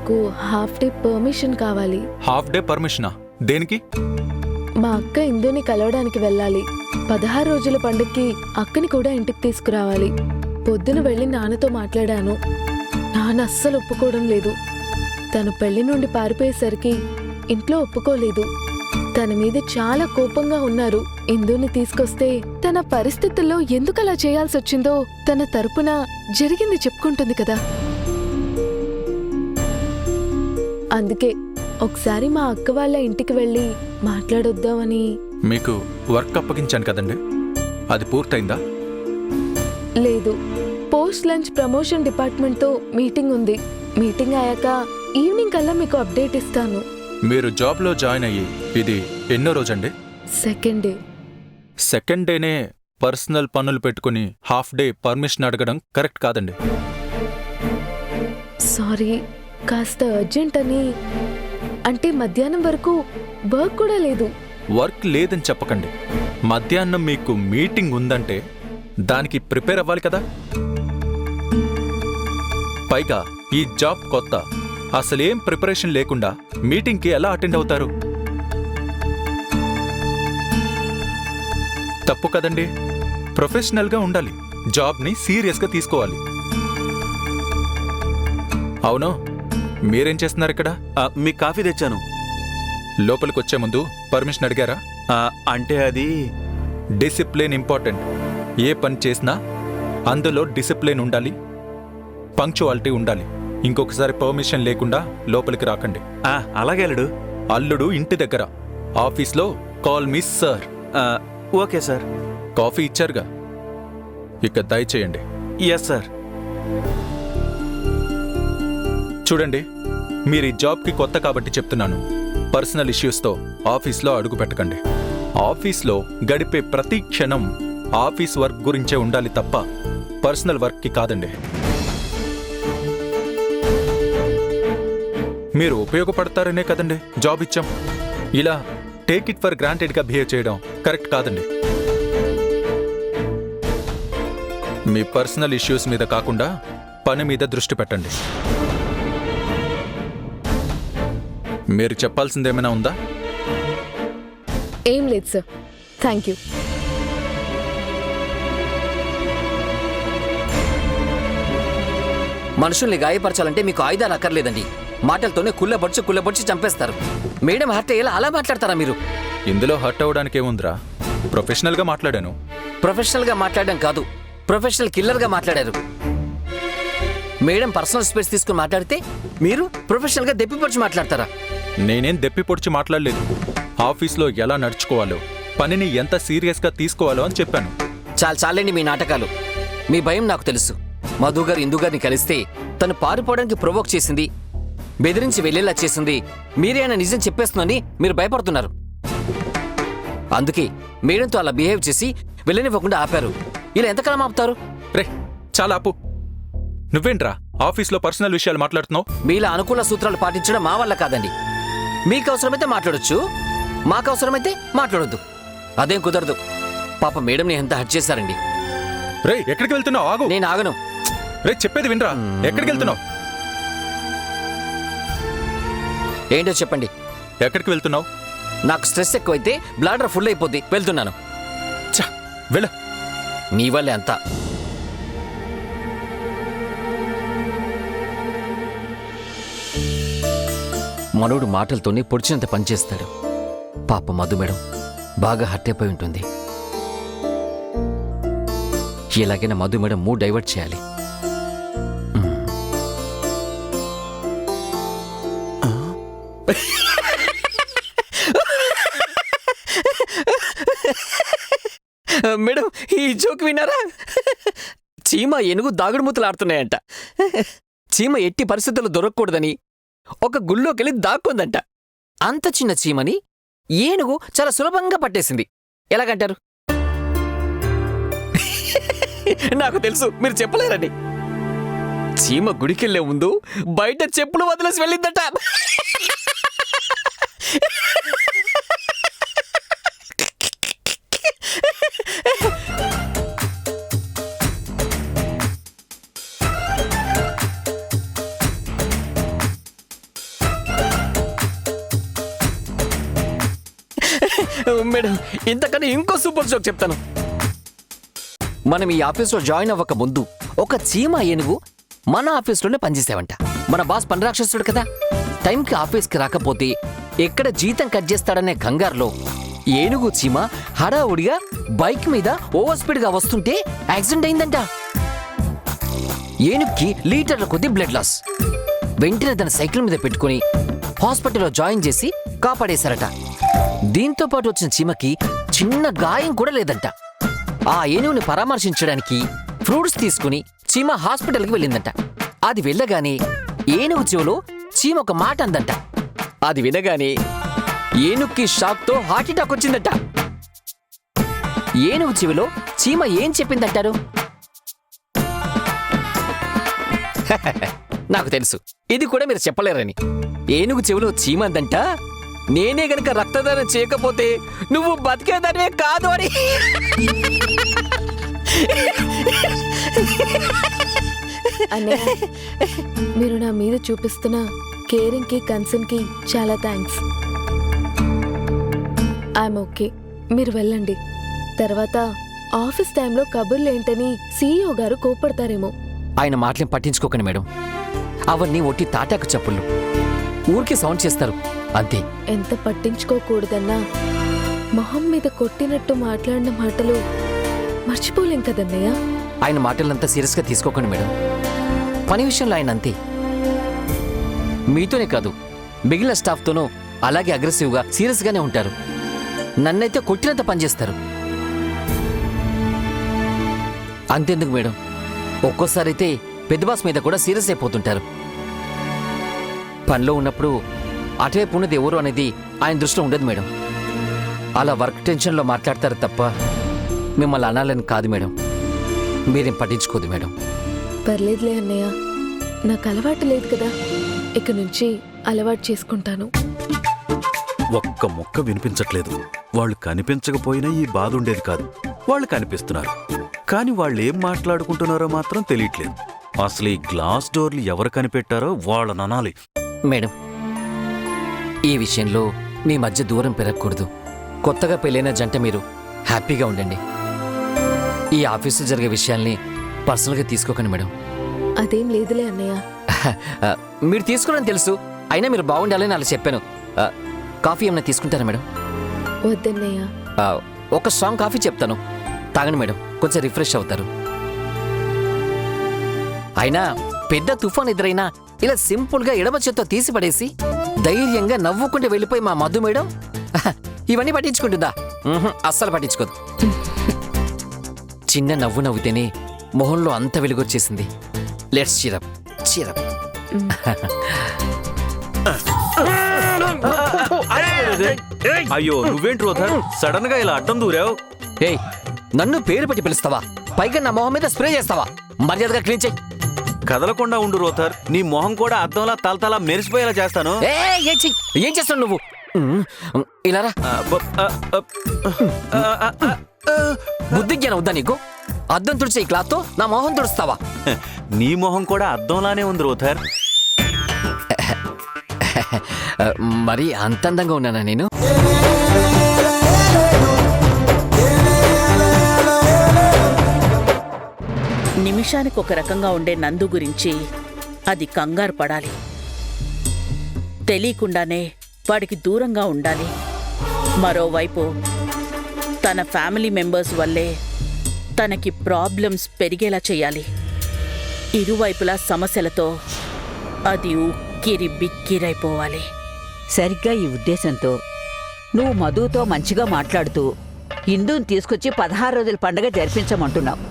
నాకు half day permission కావాలి. Half day పర్మిషనా? దేనికి? మా అక్క ఇందుని కలవడానికి వెళ్ళాలి. 16 రోజుల పండుగకి అక్కని కూడా ఇంటికి తీసుకురావాలి. పొద్దున వెళ్ళి నాన్నతో మాట్లాడాను. నాన్న అస్సలు ఒప్పుకోవడం లేదు. తను పెళ్లి నుండి పారిపోయేసరికి ఇంట్లో ఒప్పుకోలేదు. తన మీద చాలా కోపంగా ఉన్నారు. ఇందుని తీసుకొస్తే తన పరిస్థితుల్లో ఎందుకలా చేయాల్సి వచ్చిందో తన తరపున జరిగింది చెప్పుకుంటుంది కదా. అందుకే ఒకసారి మా అక్క వాళ్ళ ఇంటికి వెళ్ళి మాట్లాడొద్దామని. మీకు వర్క్ అప్పగించాను కదండి, అది పూర్తయిందా? లేదు, పోస్ట్ లంచ్ ప్రమోషన్ డిపార్ట్మెంట్తో మీటింగ్ ఉంది. మీటింగ్ అయ్యాక ఈవినింగ్ కల్లా మీకు అప్డేట్ ఇస్తాను. మీరు జాబ్లో జాయిన్ అయ్యి ఇది ఎన్నో రోజండి? Second day. సెకండ్ డేనే పర్సనల్ పనులు పెట్టుకుని హాఫ్ డే పర్మిషన్ అడగడం కరెక్ట్ కాదండి. సారీ, కాస్త అర్జెంట్ అని. అంటే మధ్యాహ్నం వరకు వర్క్ కూడా లేదు. వర్క్ లేదని చెప్పకండి. మధ్యాహ్నం మీకు మీటింగ్ ఉందంటే దానికి ప్రిపేర్ అవ్వాలి కదా. పైగా ఈ జాబ్ కొత్త, అసలేం ప్రిపరేషన్ లేకుండా మీటింగ్కి ఎలా అటెండ్ అవుతారు? తప్పు కదండి. ప్రొఫెషనల్గా ఉండాలి, జాబ్ని సీరియస్గా తీసుకోవాలి. అవును, మీరేం చేస్తున్నారు ఇక్కడ? మీకు కాఫీ తెచ్చాను. లోపలికి వచ్చే ముందు పర్మిషన్ అడిగారా? అంటే అది డిసిప్లిన్ ఇంపార్టెంట్. ఏ పని చేసినా అందులో డిసిప్లిన్ ఉండాలి, పంక్చువాలిటీ ఉండాలి. ఇంకొకసారి పర్మిషన్ లేకుండా లోపలికి రాకండి. అలాగే అల్లుడు. అల్లుడు ఇంటి దగ్గర, ఆఫీస్లో call me sir. Okay sir. Coffee ఇచ్చారుగా, ఇక దయచేయండి. Yes sir. చూడండి, మీరు ఈ జాబ్కి కొత్త కాబట్టి చెప్తున్నాను. పర్సనల్ ఇష్యూస్తో ఆఫీస్లో అడుగు పెట్టకండి. ఆఫీస్లో గడిపే ప్రతి క్షణం ఆఫీస్ వర్క్ గురించే ఉండాలి తప్ప పర్సనల్ వర్క్కి కాదండి. మీరు ఉపయోగపడతారనే కదండి జాబ్ ఇచ్చాం. ఇలా టేక్ ఇట్ ఫర్ గ్రాంటెడ్గా బిహేవ్ చేయడం కరెక్ట్ కాదండి. మీ పర్సనల్ ఇష్యూస్ మీద కాకుండా పని మీద దృష్టి పెట్టండి. మీరు చెప్పాల్సిందేమైనా ఉందా? ఏం లేదు సార్, థ్యాంక్ యూ. మనుషుల్ని గాయపరచాలంటే మీకు ఆయుధాలు అక్కర్లేదండి. మాటలతోనే కుళ్ళబొడిచి చంపేస్తారు. మేడం హర్ట్ అయ్యేలా అలా మాట్లాడతారా మీరు? ఇందులో హర్ట్ అవ్వడానికి ఏముందిరా? ప్రొఫెషనల్గా మాట్లాడాను. ప్రొఫెషనల్గా మాట్లాడడం కాదు, ప్రొఫెషనల్ కిల్లర్గా మాట్లాడారు. మేడం పర్సనల్ స్పేస్ తీసుకుని మాట్లాడితే మీరు ప్రొఫెషనల్గా దెప్పిపొడిచి మాట్లాడతారా? నేనేం దెప్పి పొడిచి మాట్లాడలేదు. ఆఫీస్లో ఎలా నడుచుకోవాలో, పనిని ఎంత సీరియస్గా తీసుకోవాలో అని చెప్పాను. చాలండి మీ నాటకాలు. మీ భయం నాకు తెలుసు. మధు గారు ఇందు గారిని కలిస్తే తను పారిపోవడానికి ప్రొవోక్ చేసింది, బెదిరించి వెళ్ళేలా చేసింది మీరే అన్న నిజం చెప్పేస్తుందని మీరు భయపడుతున్నారు. అందుకే మేడంతో అలా బిహేవ్ చేసి వెళ్ళనివ్వకుండా ఆపారు. ఇలా ఎంతకాలం ఆపుతారు? రే, చాలా ఆపు. నువ్వేంట్రా ఆఫీస్లో పర్సనల్ విషయాలు మాట్లాడుతున్నావు? మీలా అనుకూల సూత్రాలు పాటించడం మా వల్ల కాదండి. మీకు అవసరమైతే మాట్లాడొచ్చు, మాకు అవసరమైతే మాట్లాడొద్దు. అదేం కుదరదు. పాప మేడంని ఎంత హర్ట్ చేశారండి. రే, ఎక్కడికి వెళ్తున్నావు? ఆగు. నేను ఆగను. రే, చెప్పేది వినరా. ఎక్కడికి వెళ్తున్నావు? ఏంటో చెప్పండి. ఎక్కడికి వెళ్తున్నావు? నాకు స్ట్రెస్ ఎక్కువైతే బ్లాడర్ ఫుల్ అయిపోద్ది, వెళ్తున్నాను. వెళ్ళ. నీ వల్లే అంతా. మనోడు మాటలతోనే పొడిచినంత పనిచేస్తాడు. పాప మధు మేడం బాగా హర్ట్ అయిపోయి ఉంటుంది. ఎలాగైనా మధు మేడం మూడ్ డైవర్ట్ చేయాలి. మేడం, ఈ జోక్ విన్నారా? చీమ ఏనుగు దాగుడుమూతలు ఆడుతున్నాయంట. చీమ ఎట్టి పరిస్థితుల్లో దొరకకూడదని ఒక గుళ్ళోకెళ్ళి దాక్కుందంట. అంత చిన్న చీమని ఏనుగు చాలా సులభంగా పట్టేసింది. ఎలాగంటారు? నాకు తెలుసు మీరు చెప్పలేరండి. చీమ గుడికెళ్లే ముందు బయట చెప్పులు వదిలేసి వెళ్ళిందట. మేడం ఇంతకన్నా ఇంకో సూపర్ జోక్ చెప్తాను. మనం ఈ ఆఫీస్లో జాయిన్ అవ్వక ముందు ఒక చీమ ఏనుగు మన ఆఫీస్లోనే పనిచేసావంట. మన బాస్ పని రాక్షసుడు కదా, టైంకి ఆఫీస్కి రాకపోతే ఎక్కడ జీతం కట్ చేస్తాడనే కంగారులో ఏనుగు చీమ హడావుడిగా బైక్ మీద ఓవర్ స్పీడ్గా వస్తుంటే యాక్సిడెంట్ అయిందంట. ఏనుగుకి లీటర్ల కొద్ది బ్లడ్ లాస్. వెంటనే తన సైకిల్ మీద పెట్టుకుని హాస్పిటల్లో జాయిన్ చేసి కాపాడేశారట. దీంతో పాటు వచ్చిన చీమకి చిన్న గాయం కూడా లేదంట. ఆ ఏనుగుని పరామర్శించడానికి ఫ్రూట్స్ తీసుకుని చీమ హాస్పిటల్కి వెళ్ళిందంట. అది వెళ్ళగానే ఏనుగు చెవిలో చీమ ఒక మాట అందంట. అది వినగానే ఏనుగుకి షాక్తో హార్ట్ అటాక్ వచ్చిందట. ఏనుగు చెవిలో చీమ ఏం చెప్పిందంటారు? నాకు తెలుసు, ఇది కూడా మీరు చెప్పలేరని. ఏనుగు చెవిలో చీమ అందంట, నేనే గనక రక్తదానం చేయకపోతే నువ్వు బతికేదానివే కాదు అని. అన్నయ్య, మీరు నా మీద చూపిస్తున్న కేరింగ్ కి కన్సర్న్ కి చాలా థ్యాంక్స్. ఐఎమ్ ఓకే, మీరు వెళ్ళండి. తర్వాత ఆఫీస్ టైంలో కబుర్లు ఏంటని సీఈఓ గారు కోపడతారేమో. ఆయన మాటలేం పట్టించుకోకండి మేడం, అవన్నీ ఒట్టి తాటాకు చప్పుళ్ళు, ఊరికే సౌండ్ చేస్తారు అంతే. ఎంత పట్టించుకోకూడదన్నా మొహం మీద కొట్టినట్టు మాట్లాడిన మాటలు మర్చిపోలేం కదన్నయ్య. ఆయన మాటలంతా సీరియస్గా తీసుకోకండి మేడం, పని విషయంలో ఆయన అంతే. మీతోనే కాదు మిగిలిన స్టాఫ్తోనూ అలాగే అగ్రెసివ్గా సీరియస్గానే ఉంటారు. నన్నైతే కొట్టినంత పనిచేస్తారు. అంతెందుకు మేడం, ఒక్కోసారి అయితే పెద్ద బాస్ మీద కూడా సీరియస్ అయిపోతుంటారు. పనిలో ఉన్నప్పుడు అటువైపు ఉన్నది ఎవరు అనేది ఆయన దృష్టిలో ఉండదు మేడం. అలా వర్క్ టెన్షన్లో మాట్లాడతారు తప్ప మిమ్మల్ని అనాలని కాదు మేడం. మీరేం పట్టించుకోదు మేడం. పర్లేదులే అన్నయ్య, నాకు అలవాటు లేదు కదా, ఇక నుంచి అలవాటు చేసుకుంటాను. ఒక్క ముక్క వినిపించట్లేదు. వాళ్ళు కనిపించకపోయినా ఈ బాధ ఉండేది కాదు. వాళ్ళు కనిపిస్తున్నారు, కానీ వాళ్ళు ఏం మాట్లాడుకుంటున్నారో మాత్రం తెలియట్లేదు. అసలు ఈ గ్లాస్ డోర్లు ఎవరు కనిపెట్టారో వాళ్ళని అనాలి. మేడం, ఈ విషయంలో మీ మధ్య దూరం పెరగకూడదు. కొత్తగా పెళ్ళైన జంట మీరు హ్యాపీగా ఉండండి. ఈ ఆఫీసులో జరిగే విషయాల్ని పర్సనల్గా తీసుకోకండి మేడం. అదేం లేదులే అన్నయ్య. మీరు తీసుకోవడం తెలుసు, అయినా మీరు బాగుండాలని అలా చెప్పాను. కాఫీ ఏమైనా తీసుకుంటారా మేడం? వద్దన్నయ్య. ఒక స్ట్రాంగ్ కాఫీ చెప్తాను, తాగండి మేడం, కొంచెం రిఫ్రెష్ అవుతారు. అయినా పెద్ద తుఫాన్ ఎదురైనా ఇలా సింపుల్గా ఎడమ చేత్తో తీసి పడేసి ధైర్యంగా నవ్వుకుంటూ వెళ్ళిపోయి మా మధు మేడం ఇవన్నీ పట్టించుకుంటుందా? అస్సలు పట్టించుకోదు. చిన్న నవ్వు నవ్వుతేనే మొహంలో అంత వెలుగొచ్చేసింది. Let's cheer up cheer up. అయ్యో, నువ్వేంటి రోధర్ సడన్ గా ఇలా అడ్డం దూరావు? ఏయ్, నన్ను పేరు పెట్టి పిలుస్తావా? పైగా నా మొహం మీద స్ప్రే చేస్తావా? మర్యాదగా క్లీన్ చెయ్యి. కదలకుండా ఉండు రోధర్, నీ మొహం కూడా అద్దంలా తలతలా మెరిసిపోయేలా చేస్తాను. ఏం చేస్తావు నువ్వు? ఇలా రా. బుద్ధి జ్ఞానం వద్దా నీకు? అద్దం తుడిచే ఈ క్లాత్తో నా మొహం తుడుస్తావా? నీ మొహం కూడా అద్దంలానే ఉంది రోధర్. మరి అంత అందంగా ఉన్నానా నేను? నిమిషానికి ఒక రకంగా ఉండే నందు గురించి అది కంగారు పడాలి. తెలియకుండానే వాడికి దూరంగా ఉండాలి. మరోవైపు తన ఫ్యామిలీ మెంబర్స్ వల్లే తనకి ప్రాబ్లమ్స్ పెరిగేలా చేయాలి. ఇరువైపులా సమస్యలతో అది ఉక్కిరి బిక్కిరైపోవాలి. సరిగ్గా ఈ ఉద్దేశంతో నువ్వు మధుతో మంచిగా మాట్లాడుతూ ఇందుని తీసుకొచ్చి 16 రోజుల పండగ జరిపించమంటున్నావు.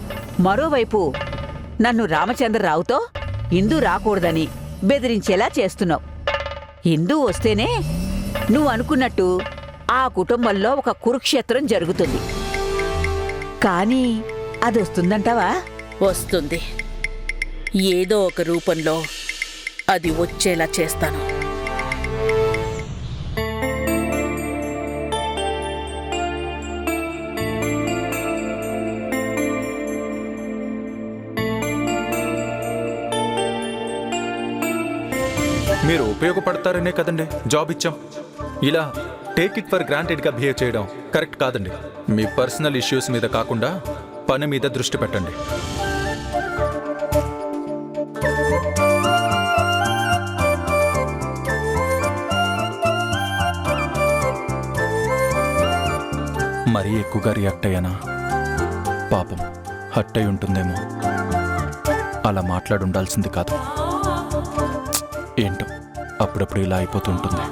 మరోవైపు నన్ను రామచంద్రరావుతో ఇందు రాకూడదని బెదిరించేలా చేస్తున్నావు. ఇందు వస్తేనే నువ్వు అనుకున్నట్టు ఆ కుటుంబంలో ఒక కురుక్షేత్రం జరుగుతుంది. కానీ అది వస్తుందంటావా? వస్తుంది. ఏదో ఒక రూపంలో అది వచ్చేలా చేస్తాను. మీరు ఉపయోగపడతారనే కదండి జాబ్ ఇచ్చాం. ఇలా టేక్ ఇట్ ఫర్ గ్రాంటెడ్గా బిహేవ్ చేయడం కరెక్ట్ కాదండి. మీ పర్సనల్ ఇష్యూస్ మీద కాకుండా పని మీద దృష్టి పెట్టండి. మరీ ఎక్కువగా రియాక్ట్ అయ్యానా? పాపం హట్ అయి ఉంటుందేమో. అలా మాట్లాడుండాల్సింది కాదు. ఏంటో అప్పుడప్పుడు ఇలా అయిపోతుంటుంది.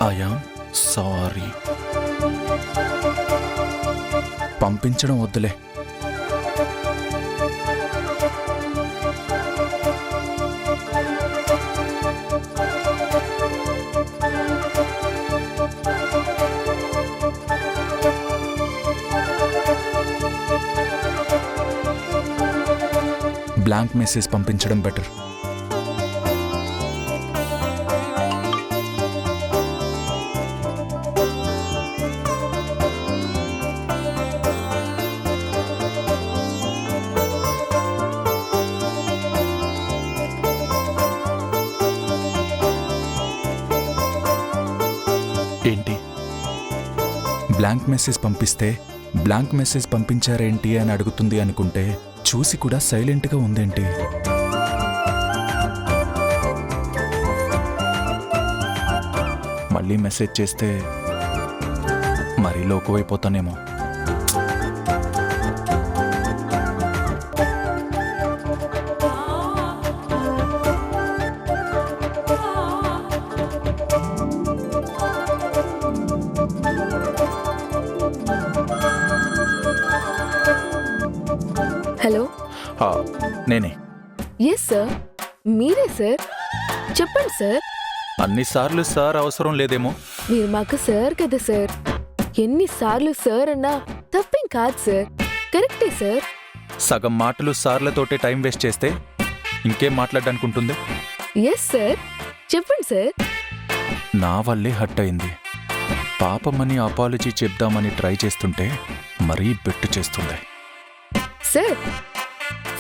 I'm sorry. పంపించడం వద్దులే. బ్లాంక్ మెసేజ్ పంపించడం బెటర్. ఏంటి బ్లాంక్ మెసేజ్ పంపిస్తే బ్లాంక్ మెసేజ్ పంపించారేంటి అని అడుగుతుంది అనుకుంటే చూసి కూడా సైలెంట్గా ఉందేంటి? మళ్ళీ మెసేజ్ చేస్తే మరీ లోకువైపోతానేమో. హలో. నేనే. ఎస్ సార్, మీరే సార్. చెప్పండి సార్. అన్నిసార్లు సార్ అవసరం లేదేమో. మీరు మాకు సార్ కదా సార్. ఎన్నిసార్లు సార్ అన్నా తప్పేం కాదు సార్. కరెక్టే సార్. సగం మాటలు సార్లతోటే టైం వేస్ట్ చేస్తే ఇంకేం మాట్లాడడానికుంటుంది? ఎస్ సార్, చెప్పండి సార్. నా వల్లే హట్ అయింది. పాపమని అపాలజీ చెప్దామని ట్రై చేస్తుంటే మరీ బెట్టు చేస్తుంది. సార్,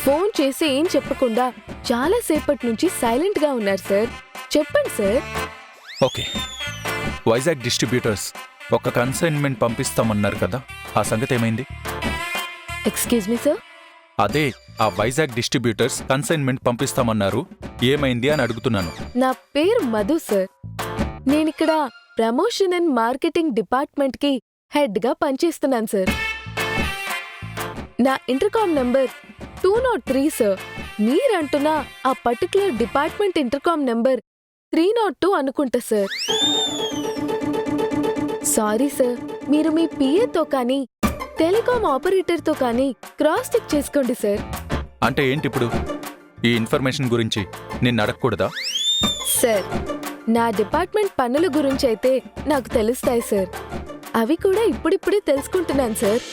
ఫోన్ చేసి ఏం చెప్పకుండా చాలా సేపటి నుంచి సైలెంట్ గా ఉన్నారు సార్. చెప్పండి సార్. ఓకే, వైజాగ్ డిస్ట్రిబ్యూటర్స్ ఒక కన్సైన్మెంట్ పంపిస్తామన్నారు కదా, ఆ సంగతి ఏమైంది? Excuse me sir. అదే, ఆ వైజాగ్ డిస్ట్రిబ్యూటర్స్ కన్సైన్మెంట్ పంపిస్తామన్నారు, ఏమైంది అని అడుగుతున్నాను. నా పేరు మధు సార్. నేనిక్కడ ప్రమోషన్ అండ్ మార్కెటింగ్ డిపార్ట్మెంట్ కి హెడ్ గా పనిచేస్తున్నాను సార్. నా ఇంటర్కామ్ నంబర్ 203 సార్. మీరంటున్నా ఆ పర్టికులర్ డిపార్ట్మెంట్ ఇంటర్కామ్ నంబర్ 302 అనుకుంటా సార్. సారీ సార్, మీరు మీ పిఏతో కానీ టెలికాం ఆపరేటర్తో కానీ క్రాస్ చెక్ చేసుకోండి సార్. అంటే ఏంటి ఇప్పుడు? ఈ ఇన్ఫర్మేషన్ గురించి నిన్ను అడగకూడదా? సార్, నా డిపార్ట్మెంట్ పనుల గురించి అయితే నాకు తెలుస్తాయి సార్. అవి కూడా ఇప్పుడిప్పుడే తెలుసుకుంటున్నాను సార్.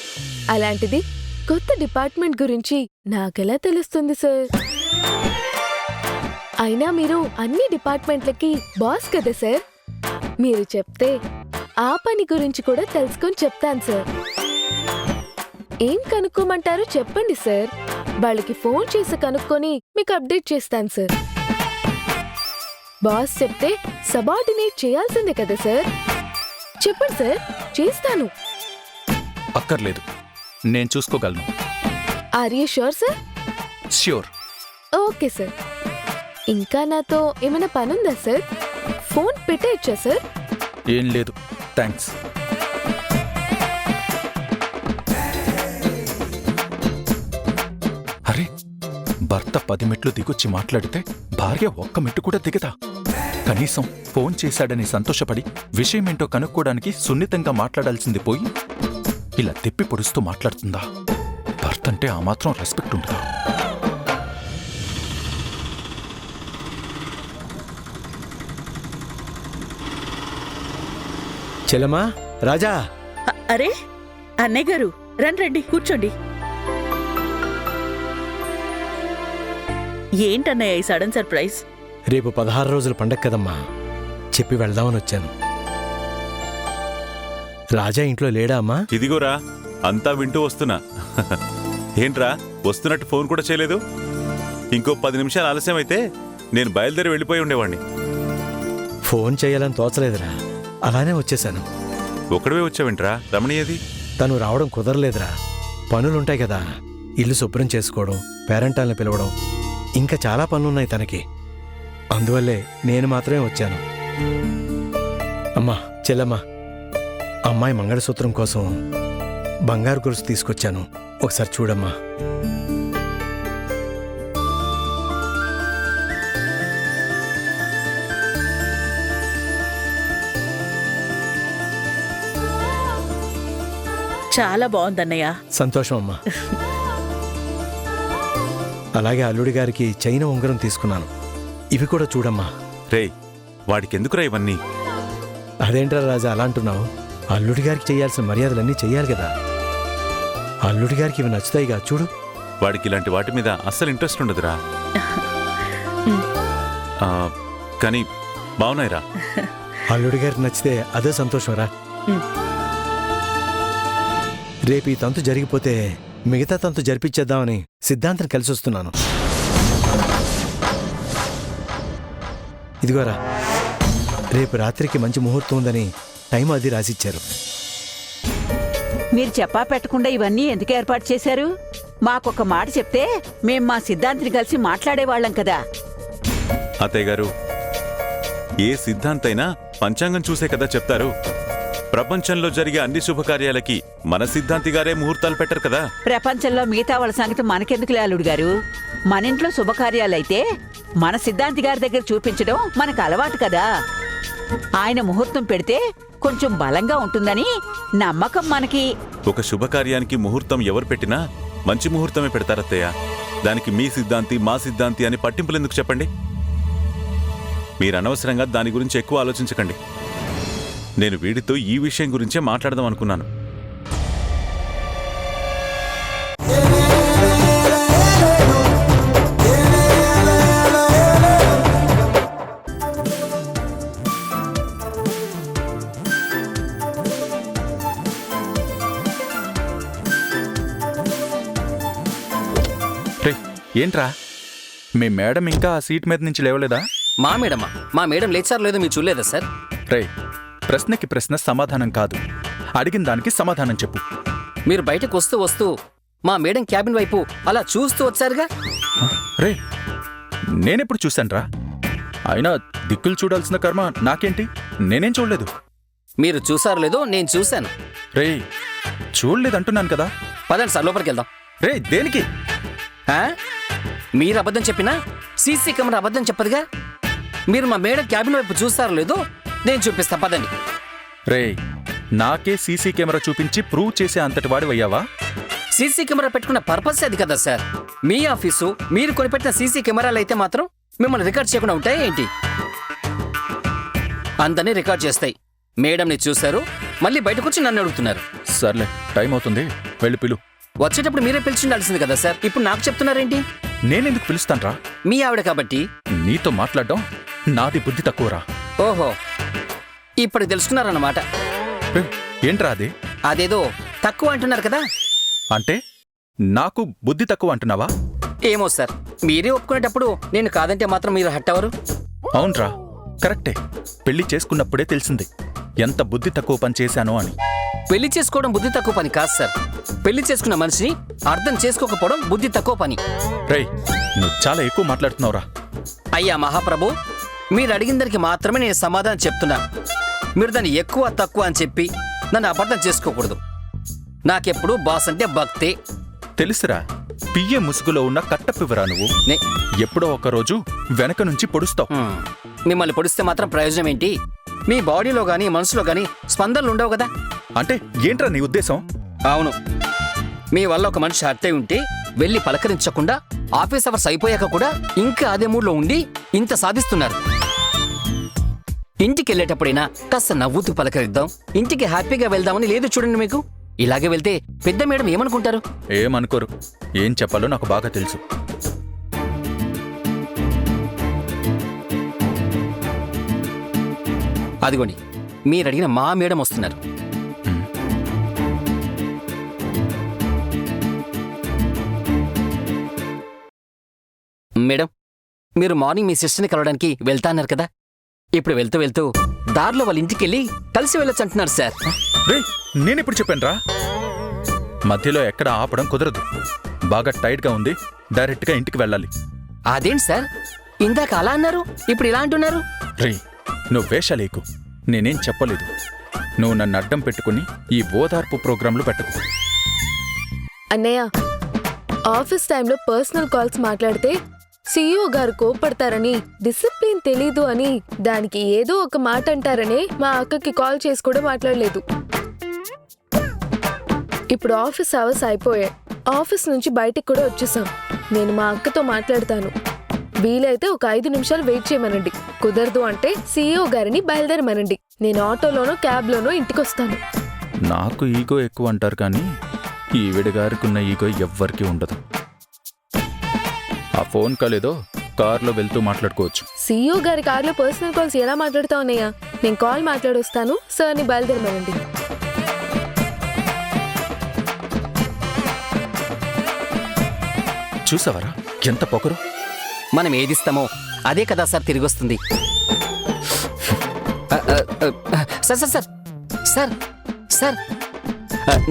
అలాంటిది కొత్త డిపార్ట్మెంట్ గురించి నాకెలా తెలుస్తుంది సార్? అయినా మీరు అన్ని డిపార్ట్మెంట్లకి బాస్ కదా సార్. మీరు చెప్తే ఆ పని గురించి కూడా తెలుసుకొని చెప్తాను సార్. ఏం కనుక్కోమంటారో చెప్పండి సార్. వాళ్ళకి ఫోన్ చేసి కనుక్కొని మీకు అప్డేట్ చేస్తాను సార్. బాస్ చెప్తే సబార్డినేట్ చేయాల్సిందే కదా సార్. చెప్పండి సార్, చేస్తాను. అక్కర్లేదు, నేను చూసుకోగలను. Are you sure sir? Sure. Okay sir. ఇంకా నాతో ఏమైనా పనుందా సార్? ఫోన్ పెట్టేయచ్చా సార్? ఏం లేదు, థ్యాంక్స్. అరే, భర్త 10 మెట్లు దిగొచ్చి మాట్లాడితే భార్య ఒక్క మెట్టు కూడా దిగదా? కనీసం ఫోన్ చేశాడని సంతోషపడి విషయమేంటో కనుక్కోవడానికి సున్నితంగా మాట్లాడాల్సింది పోయి ఇలా తిప్పి పొడుస్తూ మాట్లాడుతుందా? భర్త అంటే ఆ మాత్రం రెస్పెక్ట్ ఉంటుందా? చెల్లమ్మా, రాజా. అరే అన్నయ్య గారు, రండి కూర్చోండి. ఏంటన్నయ్య ఈ సడన్ సర్ప్రైజ్? రేపు 16 రోజుల పండగ కదమ్మా, చెప్పి వెళ్దామని వచ్చాను. రాజా ఇంట్లో లేడా అమ్మా? ఇంకో 10 నిమిషాలు ఆలస్యం అయితే నేను బయలుదేరి వెళ్ళిపోయి ఉండేవాడిని. ఫోన్ చేయాలని తోచలేదురా, అలానే వచ్చేసాను. ఒక్కడవే వచ్చావేంట్రా? రమణీయది తను రావడం కుదరలేదురా. పనులుంటాయి కదా, ఇల్లు శుభ్రం చేసుకోవడం, పేరెంటాల్ని పిలవడం, ఇంకా చాలా పనులున్నాయి తనకి. అందువల్లే నేను మాత్రమే వచ్చాను. అమ్మా చెల్లమ్మా, అమ్మాయి మంగళసూత్రం కోసం బంగారు గొలుసు తీసుకొచ్చాను, ఒకసారి చూడమ్మా. చాలా బాగుందన్నయ్య. సంతోషం అమ్మా. అలాగే అల్లుడి గారికి చైన ఉంగరం తీసుకున్నాను, ఇవి కూడా చూడమ్మా. రేయ్, వాడికెందుకురా ఇవన్నీ? అదేంట్రా రాజా అలా అంటున్నావు? అల్లుడి గారికి చేయాల్సిన మర్యాదలన్నీ చెయ్యాలి కదా. అల్లుడి గారికి ఇవి నచ్చుతాయిగా, చూడు. వాడికి ఇలాంటి వాటి మీద అస్సలు ఇంట్రెస్ట్ ఉండదురా. కానీ బాగున్నాయిరా. అల్లుడి గారికి నచ్చితే అదే సంతోషం రా. రేపు ఈ తంతు జరిగిపోతే మిగతా తంతు జరిపించేద్దామని సిద్ధాంతం కలిసి వస్తున్నాను. ఇదిగోరా, రేపు రాత్రికి మంచి ముహూర్తం ఉందని టైం అది రాసిచ్చారు. మీరు చెప్పా పెట్టకుండా ఇవన్నీ ఎందుకు ఏర్పాటు చేశారు? మాకొక మాట చెప్తే మేం మా సిద్ధాంతిని కలిసి మాట్లాడేవాళ్ళం కదా. అత్తయ్య గారు, ఏ సిద్ధాంతైనా పంచాంగం చూసే కదా చెప్తారు. ప్రపంచంలో జరిగే అన్ని శుభకార్యాలకి మన సిద్ధాంతి గారే ముహూర్తాలు పెట్టరు కదా. ప్రపంచంలో మిగతా వాళ్ళ సంగతి మనకెందుకు అల్లుడు గారు? మన ఇంట్లో శుభకార్యాలైతే మన సిద్ధాంతి గారి దగ్గర చూపించడం మనకు అలవాటు కదా. ఆయన ముహూర్తం పెడితే కొంచెం బలంగా ఉంటుందని నమ్మకం మనకి. ఒక శుభకార్యానికి ముహూర్తం ఎవరు పెట్టినా మంచి ముహూర్తమే పెడతారత్తయ్య. దానికి మీ సిద్ధాంతి మా సిద్ధాంతి అని పట్టింపులు ఎందుకు చెప్పండి? మీరు అనవసరంగా దాని గురించి ఎక్కువ ఆలోచించకండి. నేను వీడితో ఈ విషయం గురించే మాట్లాడదాం అనుకున్నాను. రే ఏంట్రా, మీ మేడం ఇంకా ఆ సీట్ మీద నుంచి లేవలేదా? మా మేడం లేచారు లేదో మీరు చూడలేదా సార్? రే, ప్రశ్నకి ప్రశ్న సమాధానం కాదు, అడిగిన దానికి సమాధానం చెప్పు. మీరు బయటకు వస్తూ మా మేడం క్యాబిన్ వైపు అలా చూస్తూ వచ్చారుగా. రే, నేనెప్పుడు చూశాన్రా? అయినా దిక్కులు చూడాల్సిన కర్మ నాకేంటి? నేనేం చూడలేదు. మీరు చూసారో లేదో నేను చూశాను. రే, చూడలేదంటున్నాను కదా. పదండి సార్, లోపలికి వెళ్దాం. రే, దేనికి? మీరు అబద్ధం చెప్పినా సీసీ కెమెరా అబద్ధం చెప్పదుగా. మీరు మా మేడం క్యాబిన్ వైపు చూస్తారో లేదో నేను చూపిస్తా, పదండి. రే, నాకే సీసీ కెమెరా చూపించి ప్రూవ్ చేసే అంతటి వాడివయ్యావా? సీసీ కెమెరా పెట్టుకున్న పర్పస్ అది కదా సార్. మీ ఆఫీసు మీరు కొనిపెట్టిన సీసీ కెమెరాలు అయితే మాత్రం మిమ్మల్ని రికార్డ్ చేయకుండా ఉంటాయి ఏంటి? అందరినీ రికార్డ్ చేస్తాయి. మేడంని చూశారు, మళ్ళీ బయటకొచ్చి నన్ను అడుగుతున్నారు. సర్లే, టైం అవుతుంది, వెళ్ళి పిలు. వచ్చేటప్పుడు మీరే పిలిచిండాల్సింది కదా సార్, ఇప్పుడు నాకు చెప్తున్నారేంటి? నేనెందుకు పిలుస్తాన్రా? మీ ఆవిడ కాబట్టి. నీతో మాట్లాడడం నాది బుద్ధి తక్కువరా. ఓహో, ఇప్పుడు తెలుసుకున్నారన్నమాట. రే, ఏంట్రా అది? అదేదో తక్కువ అంటున్నారు కదా. అంటే నాకు బుద్ధి తక్కువ అంటున్నావా? ఏమో సార్, మీరే ఒప్పుకునేటప్పుడు నేను కాదంటే మాత్రం మీరు హట్ అవరు. అవునరా, కరెక్టే. పెళ్లి చేసుకున్నప్పుడే తెలిసింది ఎంత బుద్ధి తక్కువ పని చేశానో అని. పెళ్లి చేసుకోవడం బుద్ధి తక్కువ పని కాదు సార్. పెళ్లి చేసుకున్న మనిషిని అర్థం చేసుకోకపోవడం బుద్ధి తక్కువ పని. రేయ్, నువ్వు చాలా ఎక్కువ మాట్లాడుతున్నావురా. అయ్యా మహాప్రభు, మీరు అడిగిన దానికి మాత్రమే నేను సమాధానం చెప్తున్నా. మీరు దాన్ని ఎక్కువ తక్కువ అని చెప్పి నన్ను అబద్ధం చేసుకోకూడదు. నాకెప్పుడు బాస్ అంటే భక్తే. తెలుసురా, పియ్య ముసుగులో ఉన్న కట్టపివరా నువ్వు. ఎప్పుడో ఒకరోజు వెనక నుంచి పొడుస్తావు. మిమ్మల్ని పొడిస్తే మాత్రం ప్రయోజనం ఏంటి? మీ బాడీలో గానీ మనసులో గానీ స్పందనలు ఉండవు కదా. అంటే ఏంట్రా నీ ఉద్దేశం? అవును, మీ వల్ల ఒక మనిషి హత్య ఉంటే వెళ్ళి పలకరించకుండా ఆఫీస్ అవర్స్ అయిపోయాక కూడా ఇంకా అదే మూడ్లో ఉండి ఇంత సాధిస్తున్నారు. ఇంటికి వెళ్ళేటప్పుడైనా కాస్త నవ్వుతూ పలకరిద్దాం, ఇంటికి హ్యాపీగా వెళ్దామని లేదు చూడండి. మీకు ఇలాగే వెళ్తే పెద్ద మేడం ఏమనుకుంటారు? ఏమనుకోరు. ఏం చెప్పాలో నాకు బాగా తెలుసు. అదిగోండి, మీరు అడిగిన మా మేడం వస్తున్నారు. మీరు మార్నింగ్ మీ సిస్టర్ని కలవడానికి వెళ్తా అన్నారు కదా, ఇప్పుడు వెళ్తూ వెళ్తూ దారిలో వాళ్ళ ఇంటికి వెళ్ళి కలిసి వెళ్ళొచ్చు అంటున్నారు సార్. రే నేనిప్పుడు చెప్పానురా, మధ్యలో ఎక్కడ ఆపడం కుదరదు. బాగా టైట్గా ఉంది, డైరెక్ట్గా ఇంటికి వెళ్ళాలి. అదేంటి సార్, ఇందాక అలా అన్నారు, ఇప్పుడు ఇలా అంటున్నారు? రే నువ్వు వేషాలేకు, నేనేం చెప్పలేదు. నువ్వు నన్ను అడ్డం పెట్టుకుని ఈ ఓదార్పు ప్రోగ్రాంలు పెట్టకు. అన్నయ్య, ఆఫీస్ టైంలో పర్సనల్ కాల్స్ మాట్లాడితే సీఈఓ గారు కోప్పడతారని, డిసిప్లిన్ తెలీదు అని, దానికి ఏదో ఒక మాట అంటారనే మా అక్కకి కాల్ చేసి కూడా మాట్లాడలేదు. ఇప్పుడు ఆఫీస్ అవర్స్ అయిపోయాయి, ఆఫీస్ నుంచి బయటికి కూడా వచ్చేసాం. నేను మా అక్కతో మాట్లాడతాను. వీలైతే ఒక 5 నిమిషాలు వెయిట్ చేయమనండి. కుదరదు అంటే సీఈఓ గారిని బయలుదేరమనండి. నేను ఆటోలోనో క్యాబ్లోనో ఇంటికొస్తాను. నాకు ఈగో ఎక్కువ అంటారు కానీ ఈవిడ గారికి ఉన్న ఈగో ఎవ్వరికీ ఉండదు. ఆ ఫోన్ కాల్ ఏదో కార్లో వెళ్తూ మాట్లాడుకోవచ్చు. సీఈఓ గారి కార్లో పర్సనల్ కాల్స్ ఎలా మాట్లాడుతావు అన్నయ్య? నేను కాల్ మాట్లాడొస్తాను, సార్ని బయలుదేరమనండి. చూసావరా ఎంత పొగరు? మనం ఏదిస్తామో అదే కదా సార్ తిరిగొస్తుంది. Sir sir sir sir sir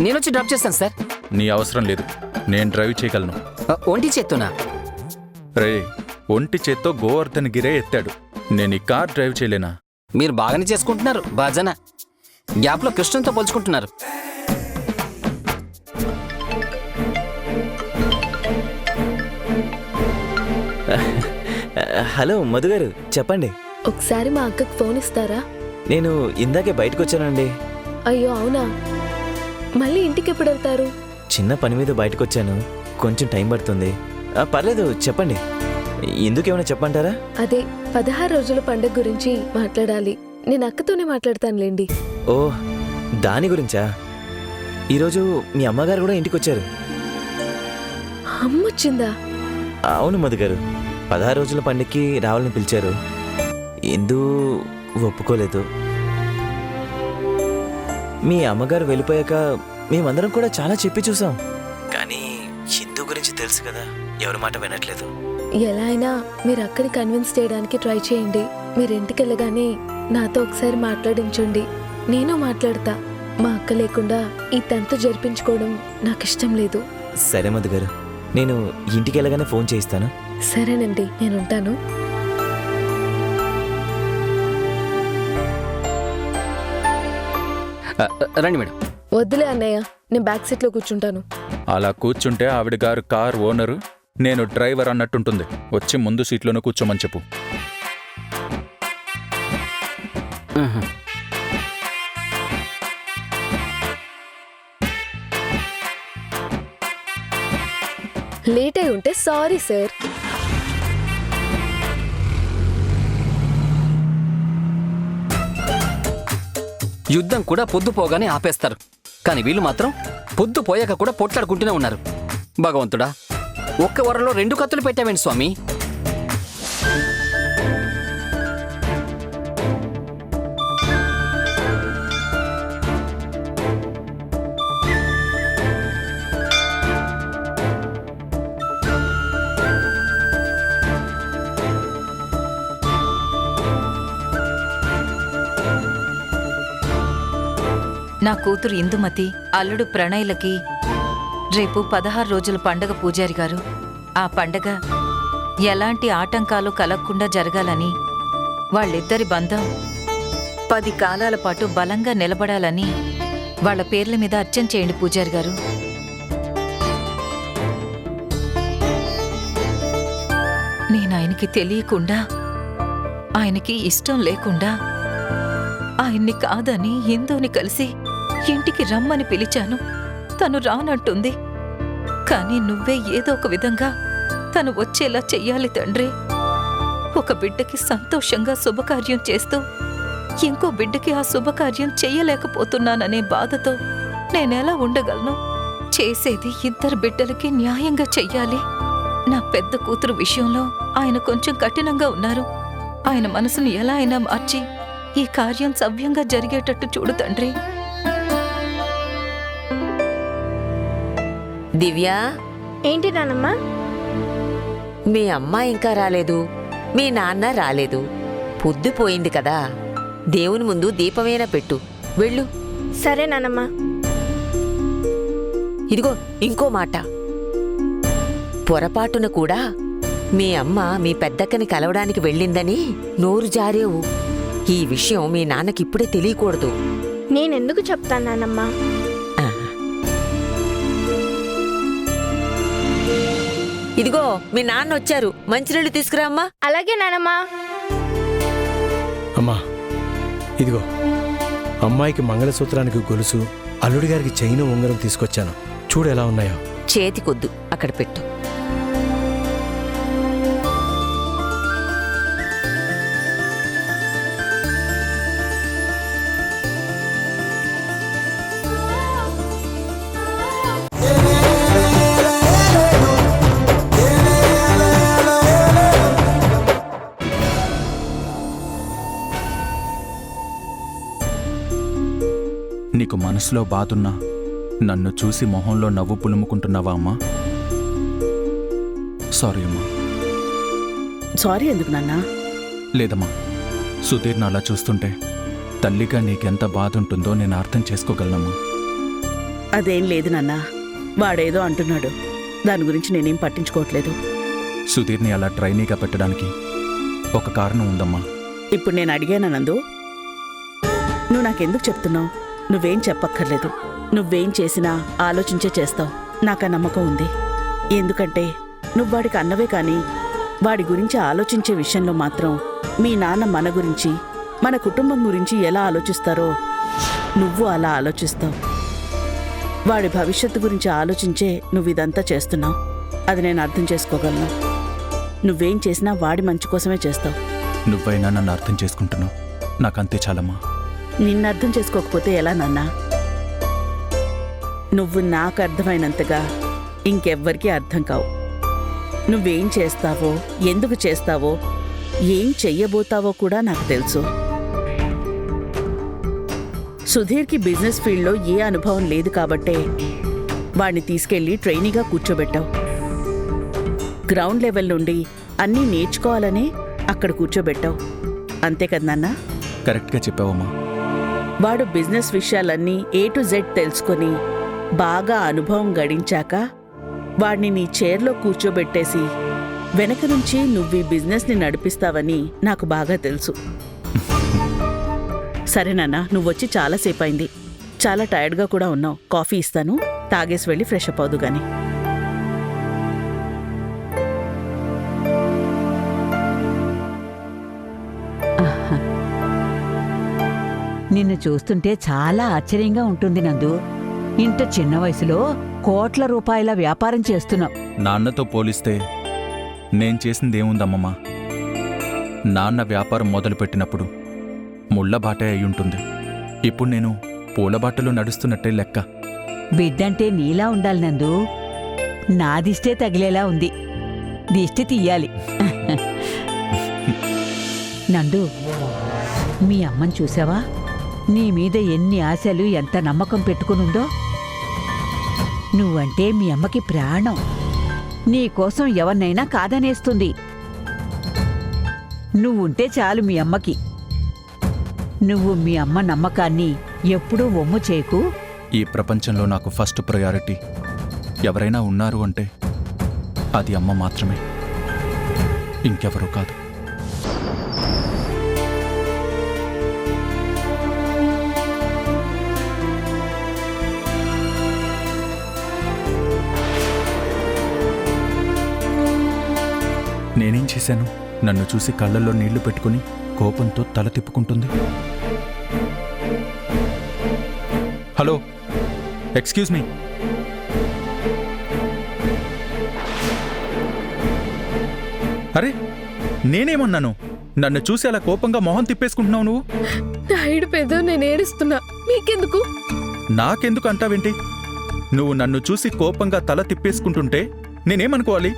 నేను వచ్చి డ్రాప్ చేస్తాను సార్. నీ అవసరం లేదు, నేను డ్రైవ్ చేయగలను. ఒంటి చేత్తోనా? రే ఒంటి చేత్తో గోవర్ధన్ గిరే ఎత్తాడు, నేను ఈ కార్ డ్రైవ్ చేయలేనా? మీరు బాగానే చేసుకుంటున్నారు బాజన, గ్యాప్లో కృష్ణంతో పోల్చుకుంటున్నారు. హలో మధు గారు, చెప్పండి. ఒకసారి మా అక్కకి ఫోన్ ఇస్తారా? నేను ఇందాకే బయటకు వచ్చానండి. అయ్యో అవునా, మళ్ళీ ఇంటికి ఎప్పుడు వెళ్తారు? చిన్న పని మీద బయటకు వచ్చాను, కొంచెం టైం పడుతుంది. పర్లేదు, చెప్పండి. ఎందుకేమైనా చెప్పంటారా? అదే 16 రోజుల పండుగ గురించి మాట్లాడాలి. నేను అక్కతోనే మాట్లాడతానులేండి. ఓ దాని గురించా? ఈరోజు మీ అమ్మగారు కూడా ఇంటికి వచ్చారు. అమ్మొచ్చిందా? అవును మధు గారు, 16 రోజుల పండుగకి రావాలని పిలిచారు. ఎందు ఒప్పుకోలేదు. మీ అమ్మగారు వెళ్ళిపోయాక మేమందరం కూడా చాలా చెప్పి చూసాం, కానీ హిందూ గురించి తెలుసు కదా, ఎవరి మాట వినట్లేదు. ఎలా అయినా మీరు అక్కని కన్విన్స్ చేయడానికి ట్రై చేయండి. మీరు ఇంటికి వెళ్ళగానే నాతో ఒకసారి మాట్లాడించండి, నేను మాట్లాడతా. మా అక్క లేకుండా ఈ తంతు జరిపించుకోవడం నాకు ఇష్టం లేదు. సరే మధు గారు, నేను ఇంటికి వెళ్ళగానే ఫోన్ చేయిస్తాను. సరేనండి, నేను ఉంటాను. రండి మేడం. వద్దులే అన్నయ్య, నేను బ్యాక్ సీట్లో కూర్చుంటాను. అలా కూర్చుంటే ఆవిడ గారు కార్ ఓనరు, నేను డ్రైవర్ అన్నట్టుంటుంది. వచ్చి ముందు సీట్లోనే కూర్చోమని చెప్పు. లేట్ అయి ఉంటే సారీ సార్. యుద్ధం కూడా పొద్దు పోగానే ఆపేస్తారు, కానీ వీళ్ళు మాత్రం పొద్దు పోయాక కూడా పొట్లాడుకుంటూనే ఉన్నారు. భగవంతుడా, ఒక్క వరలో 2 కత్తులు పెట్టావేంటి స్వామి? నా కూతురు ఇందుమతి, అల్లుడు ప్రణయ్లకి రేపు 16 రోజుల పండగ పూజారి గారు. ఆ పండగ ఎలాంటి ఆటంకాలు కలగకుండా జరగాలని, వాళ్ళిద్దరి బంధం 10 కాలాల పాటు బలంగా నిలబడాలని వాళ్ళ పేర్ల మీద అర్చన చేయండి పూజారి గారు. నేను ఆయనకి తెలియకుండా, ఆయనకి ఇష్టం లేకుండా, ఆయన్ని కాదని ఇందోని కలిసి ఇంటికి రమ్మని పిలిచాను. తను రానంటుంది, కానీ నువ్వే ఏదో ఒక విధంగా తను వచ్చేలా చెయ్యాలి తండ్రి. ఒక బిడ్డకి సంతోషంగా శుభకార్యం చేస్తూ ఇంకో బిడ్డకి ఆ శుభకార్యం చెయ్యలేకపోతున్నాననే బాధతో నేనెలా ఉండగలను? చేసేది 2 బిడ్డలకి న్యాయంగా చెయ్యాలి. నా పెద్ద కూతురు విషయంలో ఆయన కొంచెం కఠినంగా ఉన్నారు. ఆయన మనసును ఎలా అయినా మార్చి ఈ కార్యం సవ్యంగా జరిగేటట్టు చూడు తండ్రి. దివ్యా, ఏంటి నానమ్మా? మీ అమ్మ ఇంకా రాలేదు, మీ నాన్న రాలేదు, పొద్దుపోయింది కదా, దేవుని ముందు దీపమేనా పెట్టు. వెళ్ళు. సరే నానమ్మా. ఇదిగో ఇంకో మాట, పొరపాటున కూడా మీ అమ్మ మీ పెద్దక్కని కలవడానికి వెళ్ళిందని నోరు జారేవు. ఈ విషయం మీ నాన్నకిప్పుడే తెలియకూడదు. నేనెందుకు చెప్తాను నానమ్మా? ఇదిగో మీ నాన్న వచ్చారు, మంచినీళ్ళు తీసుకురా అమ్మా. అలాగే నానమ్మా. అమ్మా ఇదిగో అమ్మాయికి మంగళసూత్రానికి గొలుసు, అల్లుడి గారికి చైను ఉంగరం తీసుకొచ్చాను. చూడు ఎలా ఉన్నాయో. చేతికొద్దు, అక్కడ పెట్టు. నీకు మనసులో బాధున్నా నన్ను చూసి మొహంలో నవ్వు పులుముకుంటున్నావా అమ్మా? సారీ అమ్మా. సారీ ఎందుకు నాన్నా? లేదమ్మా, సుధీర్ని అలా చూస్తుంటే తల్లిగా నీకెంత బాధ ఉంటుందో నేను అర్థం చేసుకోగలనమ్మా. అదేం లేదు నాన్నా, వాడేదో అంటున్నాడు, దాని గురించి నేనేం పట్టించుకోవట్లేదు. సుధీర్ని అలా ట్రైనీగా పెట్టడానికి ఒక కారణం ఉందమ్మా. ఇప్పుడు నేను అడిగానా నందు? నువ్వు నాకెందుకు చెప్తున్నావు? నువ్వేం చెప్పక్కర్లేదు. నువ్వేం చేసినా ఆలోచించే చేస్తావు, నాకు ఆ నమ్మకం ఉంది. ఎందుకంటే నువ్వు వాడికి అన్నవే కానీ వాడి గురించి ఆలోచించే విషయంలో మాత్రం మీ నాన్న మన గురించి, మన కుటుంబం గురించి ఎలా ఆలోచిస్తారో నువ్వు అలా ఆలోచిస్తావు. వాడి భవిష్యత్తు గురించి ఆలోచించే నువ్వు ఇదంతా చేస్తున్నావు. అది నేను అర్థం చేసుకోగలను. నువ్వేం చేసినా వాడి మంచి కోసమే చేస్తావు. నువ్వైనా నన్ను అర్థం చేసుకుంటున్నావు, నాకంతే చాలమ్మా. నిన్ను అర్థం చేసుకోకపోతే ఎలా నాన్నా? నువ్వు నాకు అర్థమైనంతగా ఇంకెవ్వరికీ అర్థం కావు. నువ్వేం చేస్తావో, ఎందుకు చేస్తావో, ఏం చెయ్యబోతావో కూడా నాకు తెలుసు. సుధీర్కి బిజినెస్ ఫీల్డ్లో ఏ అనుభవం లేదు కాబట్టే వాడిని తీసుకెళ్లి ట్రైనీగా కూర్చోబెట్టావు. గ్రౌండ్ లెవెల్ నుండి అన్నీ నేర్చుకోవాలనే అక్కడ కూర్చోబెట్టావు. అంతే కదా నాన్న? కరెక్ట్గా చెప్పావమ్మా. వాడు బిజినెస్ విషయాలన్నీ A to Z తెలుసుకొని బాగా అనుభవం గడించాక వాడిని నీ చైర్లో కూర్చోబెట్టేసి వెనక నుంచి నువ్వు ఈ బిజినెస్ని నడిపిస్తావని నాకు బాగా తెలుసు. సరే నాన్న, నువ్వొచ్చి చాలాసేపు అయింది, చాలా టైర్డ్గా కూడా ఉన్నావు. కాఫీ ఇస్తాను, తాగేసి వెళ్ళి ఫ్రెష్ అప్ అవుదు గాని. నిన్ను చూస్తుంటే చాలా ఆశ్చర్యంగా ఉంటుంది నందు. ఇంత చిన్న వయసులో కోట్ల రూపాయల వ్యాపారం చేస్తున్నావు. నాన్నతో పోలిస్తే నేను చేసిందేముందమ్మమ్మా? నాన్న వ్యాపారం మొదలుపెట్టినప్పుడు ముళ్ళబాటే అయ్యుంటుంది. ఇప్పుడు నేను పూలబాటలో నడుస్తున్నట్టే లెక్క. బిడ్డంటే నీలా ఉండాలి నందు. నా దిష్టే తగిలేలా ఉంది, దిష్టి తీయాలి. నందు, మీ అమ్మని చూసావా? నీ మీద ఎన్ని ఆశలు, ఎంత నమ్మకం పెట్టుకునుందో. నువ్వంటే మీ అమ్మకి ప్రాణం. నీకోసం ఎవరినైనా కాదనేస్తుంది. నువ్వుంటే చాలు మీ అమ్మకి. నువ్వు మీ అమ్మ నమ్మకాన్ని ఎప్పుడూ వమ్ము చేయకు. ఈ ప్రపంచంలో నాకు ఫస్ట్ ప్రయారిటీ ఎవరైనా ఉన్నారు అంటే అది అమ్మ మాత్రమే, ఇంకెవరూ కాదు. నేనేం చేశాను? నన్ను చూసి కళ్ళల్లో నీళ్లు పెట్టుకుని కోపంతో తల తిప్పుకుంటుంది. Hello, excuse me. అరే, నేనేమన్నాను? నన్ను చూసి అలా కోపంగా మొహం తిప్పేసుకుంటున్నావు నువ్వు? నాయుడు పెద్ద, నేను ఏడుస్తున్నా, మీకెందుకు? నాకెందుకు అంటావేంటి? నువ్వు నన్ను చూసి కోపంగా తల తిప్పేసుకుంటుంటే నేనేమనుకోవాలి?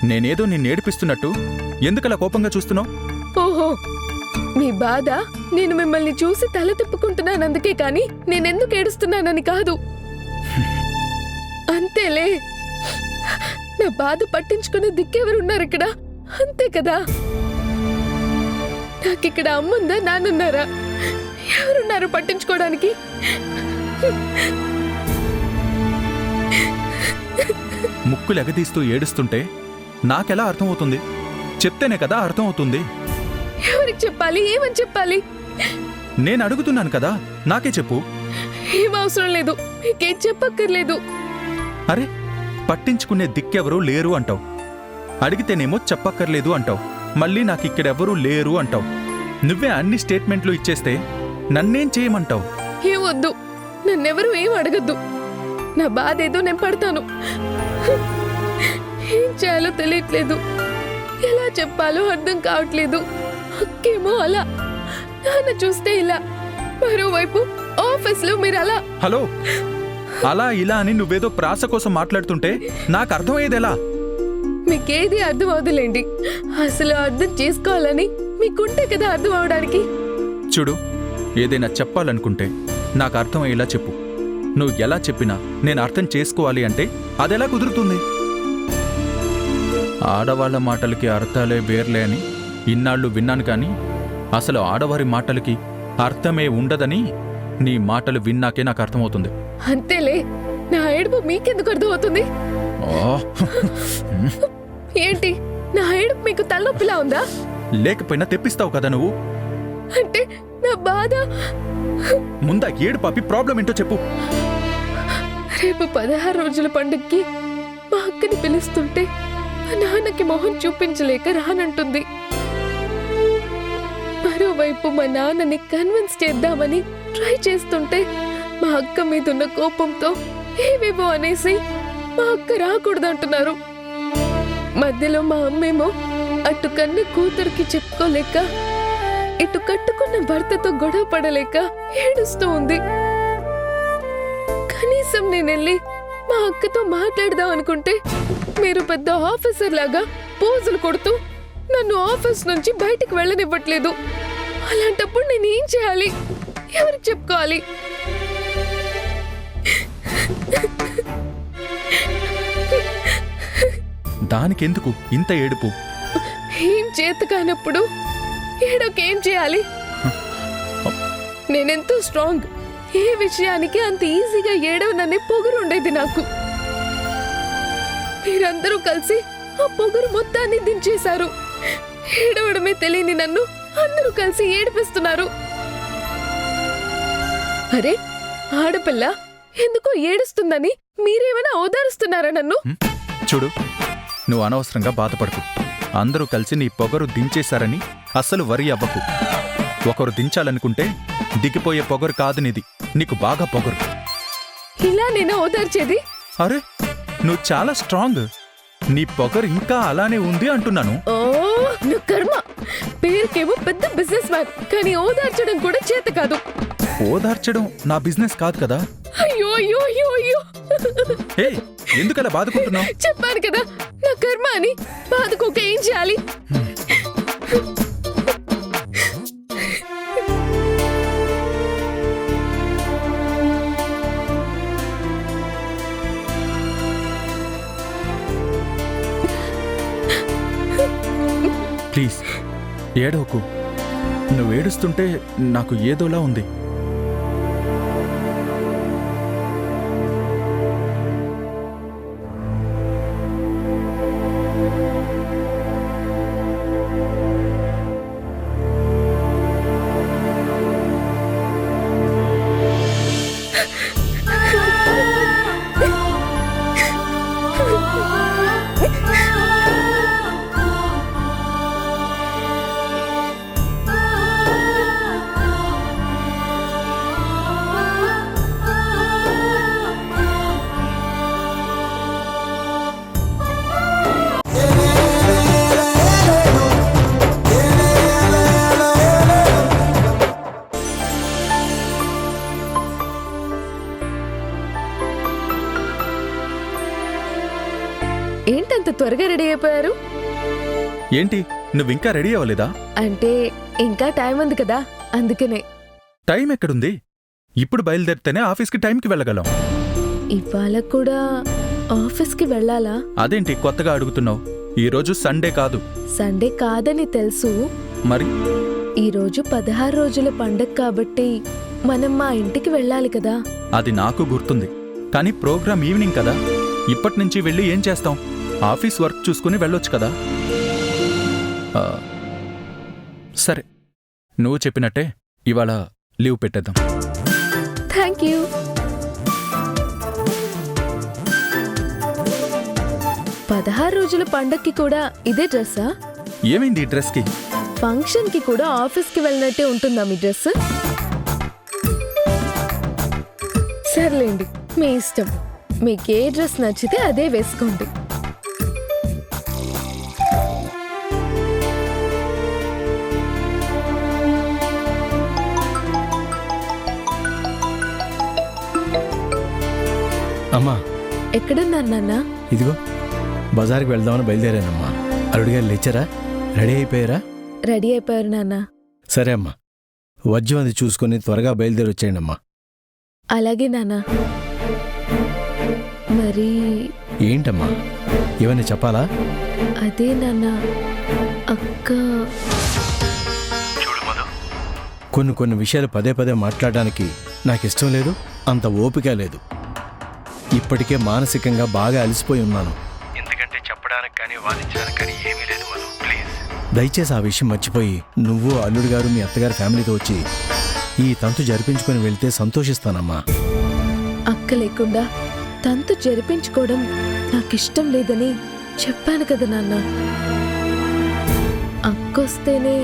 నేనేదో నిన్ను ఏడిపిస్తున్నట్టు ఎందుకలా కోపంగా చూస్తున్నావు? ఓహో, మీ బాధ నేను మిమ్మల్ని చూసి తల తిప్పుకుంటున్నానందుకే కాని నేనెందుకు ఏడుస్తున్నానని కాదు. అంతేలే, నా బాధ పట్టించుకునే దిక్కెవరున్నారు ఇక్కడ? అంతే కదా. నాకిక్కడ అమ్ముందా నాన్నున్నారా? ఎవరున్నారు పట్టించుకోవడానికి? ముక్కులు ఎగదీస్తూ ఏడుస్తుంటే నాకెలా అర్థమవుతుంది? చెప్తేనే కదా అర్థమవుతుంది. ఎవరికి చెప్పాలి? ఏమని చెప్పాలి? నేను అడుగుతున్నాను కదా, నాకే చెప్పు. ఏం అవసరం లేదు, మీకేం చెప్పక్కర్లేదు. అరే, పట్టించుకునే దిక్కెవరూ లేరు అంటావు. అడిగితేనేమో చెప్పక్కర్లేదు అంటావు. మళ్ళీ నాకిక్కడెవరూ లేరు అంటావు. నువ్వే అన్ని స్టేట్మెంట్లు ఇచ్చేస్తే నన్నేం చేయమంటావు? ఏమొద్దు, నన్నెవరూ ఏం అడగద్దు. నా బాధ ఏదో నేను పడతాను. ఏం చేయాలో తెలియట్లేదు, ఎలా చెప్పాలో అర్థం కావట్లేదు. అక్కేమో అలా, నాన్న చూస్తే ఇలా, మరోవైపు ఆఫీస్లో మీరు అలా. హలో, అలా ఇలా అని నువ్వేదో ప్రాస కోసం మాట్లాడుతుంటే నాకు అర్థమయ్యేదెలా? మీకేది అర్థం అవదులేండి. అసలు అర్థం చేసుకోవాలని మీకుంటే కదా అర్థం అవడానికి. చూడు, ఏదైనా చెప్పాలనుకుంటే నాకు అర్థమయ్యేలా చెప్పు. నువ్వు ఎలా చెప్పినా నేను అర్థం చేసుకోవాలి అంటే అదెలా కుదురుతుంది? ఆడవాళ్ల మాటలకి అర్థాలే వేర్లే అని ఇన్నాళ్ళు విన్నాను, కానీ అసలు ఆడవారి మాటలకి అర్థమే ఉండదని నీ మాటలు విన్నాకే నాకు అర్థమవుతుంది. అంతేలే, నా ఏడుపు మీకెందుకు అర్థం అవుతుంది? ఏంటి, నా ఏడుపు మీకు తలనొప్పిలా ఉందా? లేకపోయినా తెప్పిస్తావు కదా నువ్వు. అంటే నా బాధ. ముందా ఏడు పాపి, ప్రాబ్లం ఏంటో చెప్పు. రేపు 16 రోజుల పండుగకి మా అక్కని పిలుస్తుంటే మా నాన్నకి మొహం చూపించలేక రానంటుంది. మరోవైపు మా నాన్నని కన్విన్స్ చేద్దామని ట్రై చేస్తుంటే మా అక్క మీదున్న కోపంతో ఏవేవో అనేసి మా అక్క రాకూడదంటున్నారు. మధ్యలో మా అమ్మేమో అటు కన్న కూతురికి చెప్పుకోలేక ఇటు కట్టుకున్న భర్తతో గొడవ పడలేక ఏడుస్తూ ఉంది. కనీసం నేనెళ్ళి మా అక్కతో మాట్లాడదాం అనుకుంటే మీరు పెద్ద ఆఫీసర్ లాగా పోజులు కొడుతూ నన్ను ఆఫీస్ నుంచి బయటికి వెళ్ళనివ్వట్లేదు. అలాంటప్పుడు నేను ఏం చేయాలి? ఎవరికి చెప్పుకోవాలి? దానికెందుకు ఇంత ఏడుపు? ఏం చేత కానప్పుడు ఏడోకేం చేయాలి? నేనెంతో స్ట్రాంగ్, ఏ విషయానికి అంత ఈజీగా ఏడవననే పొగరు ఉండేది నాకు. మీరందరూ కలిసి ఆ పొగరు మొత్తాన్ని దించేశారు. ఏడవడమే తెలియని నన్ను అందరూ కలిసి ఏడిపిస్తున్నారు. అరే, ఆడపిల్ల ఎందుకో ఏడుస్తుందని మీరేమైనా ఓదారుస్తున్నారా నన్ను? చూడు, నువ్వు అనవసరంగా బాధపడకు. అందరూ కలిసి నీ పొగరు దించేశారని అస్సలు వరి అవ్వకు. ఒకరు దించాలనుకుంటే దిగిపోయే పొగరు కాదు నీది, నీకు బాగా పొగరు. ఇలా నేను ఓదార్చేది? అరే, నువ్వు చాలా స్ట్రాంగ్. నీ పొగరు ఇంకా అలానే ఉంది అంటున్నాను. ఓ, నా కర్మ. పేరుకేమో పెద్ద బిజినెస్ మ్యాన్, కానీ ఓదార్చడం కూడా చేత కాదు. ఓదార్చడం నా బిజినెస్ కాదు కదా. అయ్యో అయ్యో అయ్యో అయ్యో. హే, ఎందుకలా బాధకుంటున్నావు? చెప్పాను కదా, నా కర్మ అని. బాధకోక ఏం చేయాలి? ప్లీజ్ ఏడవకు. నువ్వు ఏడుస్తుంటే నాకు ఏదోలా ఉంది. ఏంటంత త్వరగా రెడీ అయిపోయారు? ఏంటి, నువ్వింకా రెడీ అవ్వలేదా? అంటే ఇంకా టైం ఉంది కదా, అందుకనే. టైం ఎక్కడుంది? ఇప్పుడు బయలుదేరితేనే ఆఫీస్కి టైంకి వెళ్ళగలం. ఇవాళ కూడా ఆఫీస్కి వెళ్ళాలా? అదేంటి కొత్తగా అడుగుతున్నావు? ఈరోజు సండే కాదు. సండే కాదని తెలుసు. మరి ఈరోజు 16 రోజుల పండగ కాబట్టి మనం మా ఇంటికి వెళ్ళాలి కదా. అది నాకు గుర్తుంది, కానీ ప్రోగ్రామ్ ఈవినింగ్ కదా. ఇప్పటి నుంచి వెళ్ళి ఏం చేస్తాం? ఆఫీస్ వర్క్ చూసుకుని వెళ్ళొచ్చు కదా. ఆ, సరే, నువ్వు చెప్పినట్టే ఇవాళ లీవ్ పెట్టేద్దాం. Thank you. పదహారు రోజుల పండక్కి కూడా ఇదే డ్రెస్సా? ఏమైంది ఈ డ్రెస్కి? ఫంక్షన్కి కూడా ఆఫీస్కి వెళ్ళినట్టే ఉంటుందా మీ డ్రెస్? సర్లేండి, మీ ఇష్టం. మీకు ఏ డ్రెస్ నచ్చితే అదే వేసుకోండి. అమ్మా, ఎక్కడున్నారు నాన్న? ఇదిగో బజార్కి వెళ్దామని బయలుదేరానమ్మా. అల్లుడి గారు లేచారా? రెడీ అయిపోయారా? రెడీ అయిపోయారు నాన్న. సరే అమ్మా, వజ్యం అది చూసుకొని త్వరగా బయలుదేరి వచ్చేయండి అమ్మా. అలాగే నాన్న. మరి ఏంటమ్మా, ఏమన్నా చెప్పాలా? అదే నాన్న, అక్క కొన్ని విషయాలు పదే పదే మాట్లాడడానికి నాకు ఇష్టం లేదు, అంత ఓపిక లేదు. ఇప్పటికే మానసికంగా బాగా అలసిపోయి ఉన్నాను. ఎందుకంటే చెప్పడానికి కానీ వాదించడానికి కానీ ఏమీ లేదు మధు, ప్లీజ్. దయచేసి ఆ విషయం మర్చిపోయి నువ్వు, అల్లుడు గారు, మీ అత్తగారి ఫ్యామిలీతో వచ్చి ఈ తంతు జరిపించుకొని వెళ్తే సంతోషిస్తానమ్మా. అక్క లేకుండా తంతు జరిపించుకోవడం నాకిష్టం లేదని చెప్పాను కదా నాన్న. అక్కొస్తేనే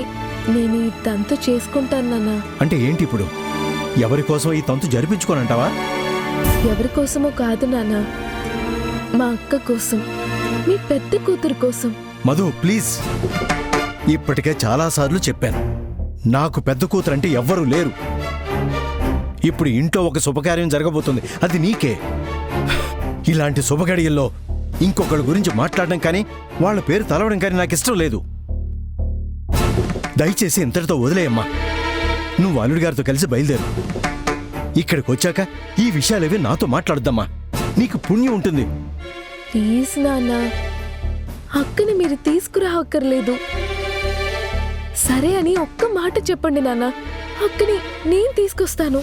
నేను ఈ తంతు చేసుకుంటాను నాన్న. అంటే ఏంటి ఇప్పుడు? ఎవరి కోసం ఈ తంతు జరిపించుకోనంటావా? ఎవరి కోసమో కాదు నాన్న, మా అక్క కోసం, మీ పెద్ద కూతురు కోసం. మధు, ప్లీజ్. ఇప్పటికే చాలాసార్లు చెప్పాను, నాకు పెద్ద కూతురంటే ఎవ్వరూ లేరు. ఇప్పుడు ఇంట్లో ఒక శుభకార్యం జరగబోతుంది, అది నీకే. ఇలాంటి శుభగడియల్లో ఇంకొకళ్ళ గురించి మాట్లాడడం కానీ వాళ్ళ పేరు తలవడం కానీ నాకు ఇష్టం లేదు. దయచేసి ఇంతటితో వదిలేయమ్మా. నువ్వు అల్లుడి గారితో కలిసి బయలుదేరు. ఇక్కడికి వచ్చాక ఈ విషయాలేవి నాతో మాట్లాడద్దమ్మా, నీకు పుణ్యం ఉంటుంది. ప్లీజ్ నాన్న, అక్కని మీరు తీసుకురావక్కర్లేదు. సరే అని ఒక్క మాట చెప్పండి నాన్న, అక్కని నేను తీసుకొస్తాను.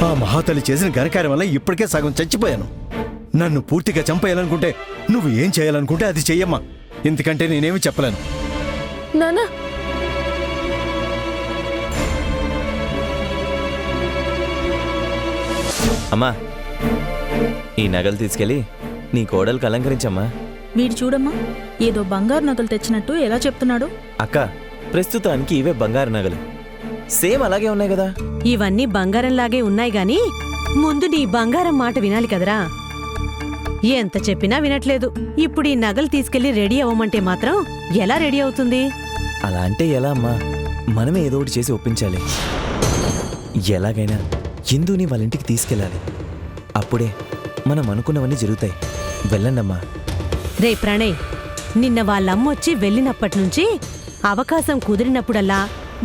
ఆ మహాతల్లి చేసిన ఘనకార్యం వల్ల ఇప్పటికే సగం చచ్చిపోయాను. నన్ను పూర్తిగా చంపేయాలనుకుంటే నువ్వు ఏం చేయాలనుకుంటే అది చెయ్యమ్మా, ఎందుకంటే నేనేమి చెప్పలేను. నానా, అమ్మా, ఈ నగలు తీసుకెళ్ళి నీ కోడలికి అలంకరించమ్మా. వీడు చూడమ్మా, ఏదో బంగారు నగలు తెచ్చినట్టు ఎలా చెప్తున్నాడు. అక్క, ప్రస్తుతానికి ఇవే బంగారు నగలు. సేమ్ అలాగే ఉన్నాయి కదా. ఇవన్నీ బంగారంలాగే ఉన్నాయి గాని ముందు నీ బంగారం మాట వినాలి కదరా. ఎంత చెప్పినా వినట్లేదు. ఇప్పుడు ఈ నగలు తీసుకెళ్లి రెడీ అవ్వమంటే మాత్రం ఎలా రెడీ అవుతుంది? అలా అంటే ఎలా అమ్మా? మనమే ఏదో ఒకటి చేసి ఒప్పించాలి. ఎలాగైనా ఇందుని వాళ్ళ ఇంటికి తీసుకెళ్ళాలి. అప్పుడే మనం అనుకున్నవన్నీ జరుగుతాయి. వెళ్ళండమ్మా. రే ప్రణయ్, నిన్న వాళ్ళమ్మొచ్చి వెళ్ళినప్పటినుంచి అవకాశం కుదిరినప్పుడల్లా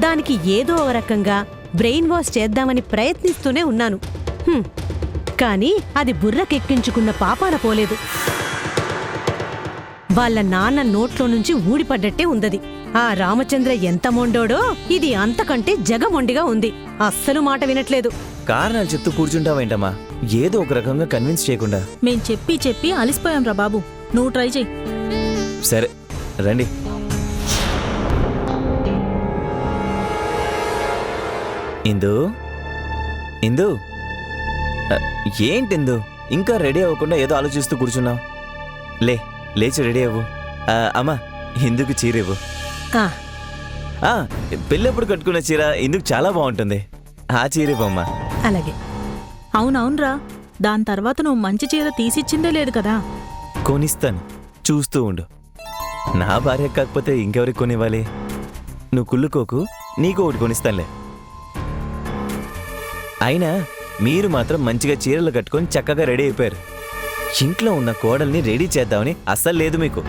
దానికి ఏదో ఒక రకంగా బ్రెయిన్ వాష్ చేద్దామని ప్రయత్నిస్తూనే ఉన్నాను. కానీ అది బుర్రకెక్కించుకున్న పాపాన పోలేదు. వాళ్ళ నాన్న నోట్లో నుంచి ఊడిపడ్డట్టే ఉందది. ఆ రామచంద్ర ఎంత మొండోడో ఇది అంతకంటే జగమొండిగా ఉంది. అస్సలు మాట వినట్లేదు. కారణాలు చెప్తూ కూర్చుంటావేంటమ్మా? ఏదో ఒక రకంగా కన్విన్స్ చేయకుండా. మేం చెప్పి చెప్పి అలిసిపోయాం రా బాబు, నువ్వు ట్రై చెయ్యి. సరే రండి. ఇందు, ఇందు, ఏంటిందు ఇంకా రెడీ అవ్వకుండా ఏదో ఆలోచిస్తూ కూర్చున్నావు? లేచి రెడీ అవ్వు. అమ్మా, ఇందుకు చీర ఇవ్వు. పెళ్ళప్పుడు కట్టుకున్న చీర ఇందుకు చాలా బాగుంటుంది. ఆ చీర ఇవ్వమ్మా. అలాగే. అవునవునరా, దాని తర్వాత నువ్వు మంచి చీర తీసిచ్చిందే లేదు కదా. కొనిస్తాను, చూస్తూ ఉండు. నా భార్య కాకపోతే ఇంకెవరికి కొనివ్వాలి? నువ్వు కుళ్ళుకోకు, నీకు ఒకటి కొనిస్తానులే. అయినా మీరు మాత్రం మంచిగా చీరలు కట్టుకొని చక్కగా రెడీ అయిపోయారు. ఇంట్లో ఉన్న కోడల్ని రెడీ చేద్దామని అస్సలు లేదు మీకు.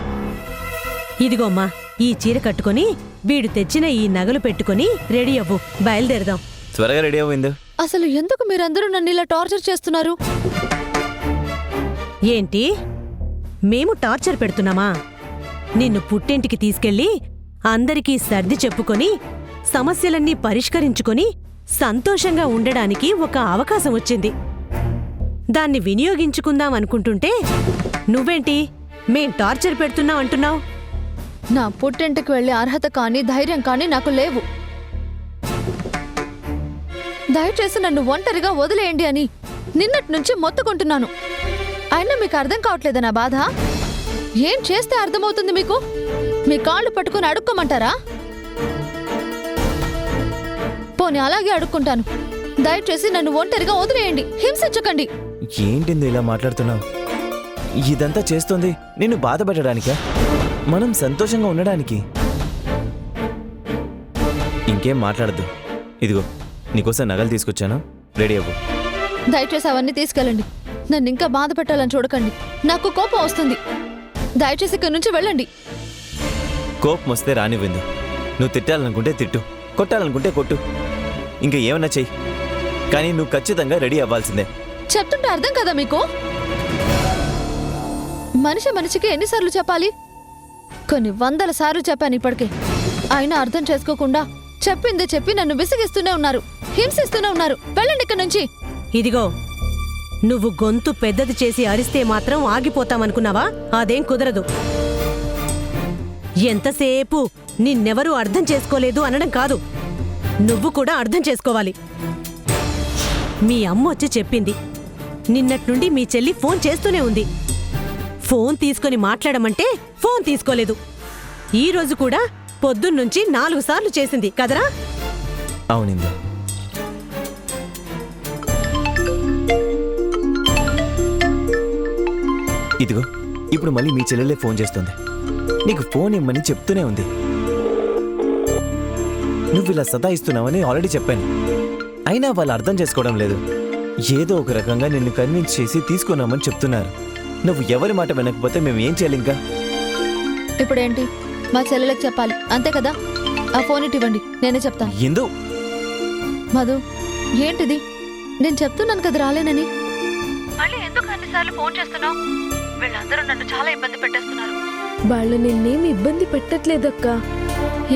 ఇదిగోమ్మా, ఈ చీర కట్టుకొని వీడు తెచ్చిన ఈ నగలు పెట్టుకొని రెడీ అవ్వు, బయలుదేరదాం. త్వరగా రెడీ అవ్విందు. అసలు ఎందుకు మీరందరూ నన్ను ఇలా టార్చర్ చేస్తున్నారు? ఏంటి, మేము టార్చర్ పెడుతున్నామా? నిన్ను పుట్టింటికి తీసుకెళ్ళి అందరికీ సర్ది చెప్పుకొని సమస్యలన్నీ పరిష్కరించుకొని సంతోషంగా ఉండడానికి ఒక అవకాశం వచ్చింది. దాన్ని వినియోగించుకుందాం అనుకుంటుంటే నువ్వేంటి మేం టార్చర్ పెడుతున్నావు అంటున్నావు? నా పుట్టింటికి వెళ్ళే అర్హత కానీ ధైర్యం కానీ నాకు లేవు. దయచేసి నన్ను ఒంటరిగా వదిలేయండి అని నిన్నటి నుంచి మొత్తుకుంటున్నాను. అయినా మీకు అర్థం కావట్లేదా నా బాధ? ఏం చేస్తే అర్థమవుతుంది మీకు? మీ కాళ్ళు పట్టుకుని అడుక్కోమంటారా? పోనీ అలాగే అడుక్కుంటాను. దయచేసి నన్ను ఒంటరిగా వదిలేయండి, హింసించకండి. ఏంటింది ఇలా మాట్లాడుతున్నావు? ఇదంతా చేస్తోంది నిన్ను బాధపెట్టడానికా? మనం సంతోషంగా ఉండడానికి. ఇంకేం మాట్లాడద్దు. ఇదిగో నీకోసం నగలు తీసుకొచ్చాను, రెడీ అవ్వు. దయచేసి అవన్నీ తీసుకెళ్ళండి. నన్ను ఇంకా బాధ పెట్టాలని చూడకండి. నాకు కోపం వస్తుంది. దయచేసి ఇక్కడి నుంచి వెళ్ళండి. కోపం వస్తే రానివ్వింది. నువ్వు తిట్టాలనుకుంటే తిట్టు, కొట్టాలనుకుంటే కొట్టు, ఇంకా ఏమన్నా చెయ్యి, కానీ నువ్వు ఖచ్చితంగా రెడీ అవ్వాల్సిందే. చెప్తుంటే అర్థం కదా మీకు? మనిషికి ఎన్నిసార్లు చెప్పాలి? కొన్ని 100 సార్లు చెప్పాను ఇప్పటికే. అయినా అర్థం చేసుకోకుండా చెప్పింది చెప్పి నన్ను విసిగిస్తూనే ఉన్నారు, హింసిస్తూనే ఉన్నారు. వెళ్ళండి ఇక్కడి నుంచి. ఇదిగో నువ్వు గొంతు పెద్దది చేసి అరిస్తే మాత్రం ఆగిపోతామనుకున్నావా? అదేం కుదరదు. ఎంతసేపు నిన్నెవరూ అర్థం చేసుకోలేదు అనడం కాదు, నువ్వు కూడా అర్థం చేసుకోవాలి. మీ అమ్మ వచ్చి చెప్పింది. నిన్నట్నుండి మీ చెల్లి ఫోన్ చేస్తూనే ఉంది. ఫోన్ తీసుకొని మాట్లాడమంటే ఫోన్ తీసుకోలేదు. ఈ రోజు కూడా పొద్దున్నుంచి 4 సార్లు చేసింది కదరా? అవునిందా? ఇదిగో ఇప్పుడు మళ్ళీ మీ చెల్లెలే ఫోన్ చేస్తుంది. నీకు ఫోన్ ఇమ్మని చెప్తూనే ఉంది. నువ్వు ఇలా సతాయిస్తున్నావని ఆల్రెడీ చెప్పాను. అయినా వాళ్ళు అర్థం చేసుకోవడం లేదు. ఏదో ఒక రకంగా నిన్ను కన్విన్స్ చేసి తీసుకున్నామని చెప్తున్నారు. నువ్వు ఎవరి మాట వినకపోతే మేము ఏం చేయాలి ఇంకా? ఇప్పుడేంటి? మా చెల్లెలకు చెప్పాలి అంతే కదా? ఆ ఫోన్ ఇటు ఇవ్వండి, నేనే చెప్తాను. ఎందు మధు, ఏంటిది? నేను చెప్తున్నాను కదా రాలేనని. మళ్ళీ ఎందుకు అన్నిసార్లు ఫోన్ చేస్తున్నావు? వీళ్ళందరూ నన్ను చాలా ఇబ్బంది పెట్టేస్తున్నారు. వాళ్ళు నిన్నేమి ఇబ్బంది పెట్టట్లేదక్క.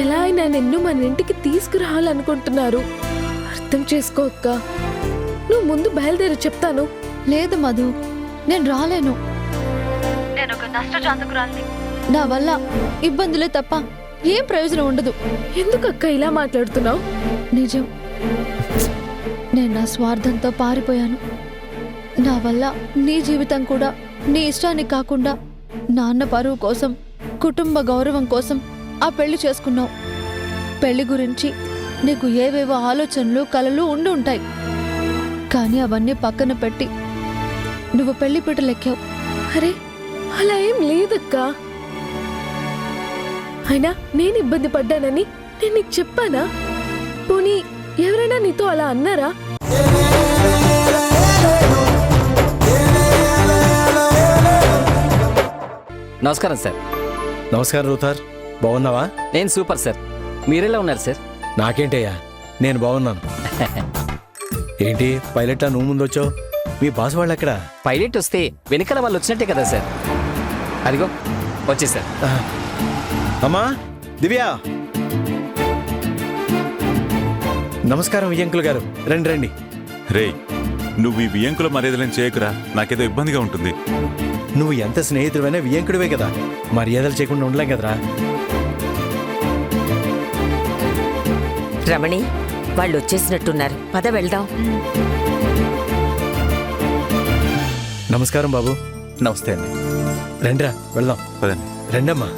ఎలా అయినా నిన్ను మన ఇంటికి తీసుకురావాలనుకుంటున్నారు. అర్థం చేసుకో అక్క. నువ్వు ముందు బయలుదేరి చెప్తాను. లేదు మధు, నేను రాలేను. నేను ఒక నష్టజాతకురాలిని. నా వల్ల ఇబ్బందులే తప్ప ఏం ప్రయోజనం ఉండదు. ఎందుకక్క ఇలా మాట్లాడుతున్నావు? నిజం, నేను నా స్వార్థంతో పారిపోయాను. నా వల్ల నీ జీవితం కూడా నీ ఇష్టానికి కాకుండా నాన్న పరువు కోసం, కుటుంబ గౌరవం కోసం ఆ పెళ్లి చేసుకున్నావు. పెళ్లి గురించి నీకు ఏవేవో ఆలోచనలు, కలలు ఉండి ఉంటాయి. కానీ అవన్నీ పక్కన పెట్టి నువ్వు పెళ్లి పీటలెక్కావు. అరే, అలా ఏం లేదక్కా. అయినా నేను ఇబ్బంది పడ్డానని నేను నీకు చెప్పానా? పోనీ ఎవరైనా నీతో అలా అన్నారా? నమస్కారం సార్. నమస్కారం రూతార్, బాగున్నావా? నేను సూపర్ సార్. మీరెలా ఉన్నారు సార్? నాకేంటయ్యా, నేను బాగున్నాను. ఏంటి పైలట్లా నువ్వు ముందు వచ్చావు? మీ బాస్ వాళ్ళు ఎక్కడా? పైలట్ వస్తే వెనకాల వాళ్ళు వచ్చినట్టే కదా సార్. అదిగో వచ్చేసారు. అమ్మా దివ్య, నమస్కారం వియ్యంకులు గారు. రండి రండి. రేయ్, నువ్వు ఈ వియ్యంకుల మర్యాదలను చేయకురా, నాకేదో ఇబ్బందిగా ఉంటుంది. నువ్వు ఎంత స్నేహితుడివైనా వియ్యంకుడివే కదా, మర్యాదలు చేయకుండా ఉండలేం కదరా. రమణి, వాళ్ళు వచ్చేసినట్టున్నారు, పద వెళ్దాం. నమస్కారం బాబు. నమస్తే అండి. రండిరా వెళ్దాం. పదండి. రండమ్మా.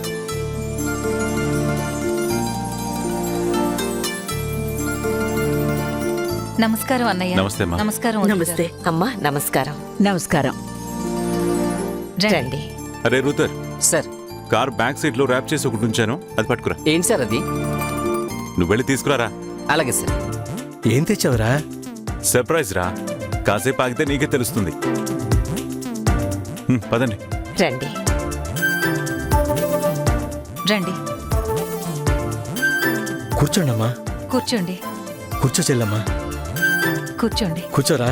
నమస్కారం అన్నయ్య. నమస్తే అమ్మా. నమస్కారం. నమస్తే అమ్మా. నమస్కారం. నమస్కారం. రండి. అరే రూతర్, సార్, కార్ బ్యాక్ సీట్ లో ర్యాప్ చేసి ఒకటి ఉంచాను, అది పట్టుకురా. ఏంటి సార్ అది? నువ్వు వెళ్ళి తీసుకురారా. అలాగే సార్. ఏం తెచ్చావురా? సర్ప్రైజ్ రా, కాసేపు ఆగితే నీకే తెలుస్తుంది. పదండి. రండి. రండి, కూర్చోండమ్మా. కూర్చోండి. కూర్చో చెల్లమ్మా. కూర్చోండి. కూర్చోరా.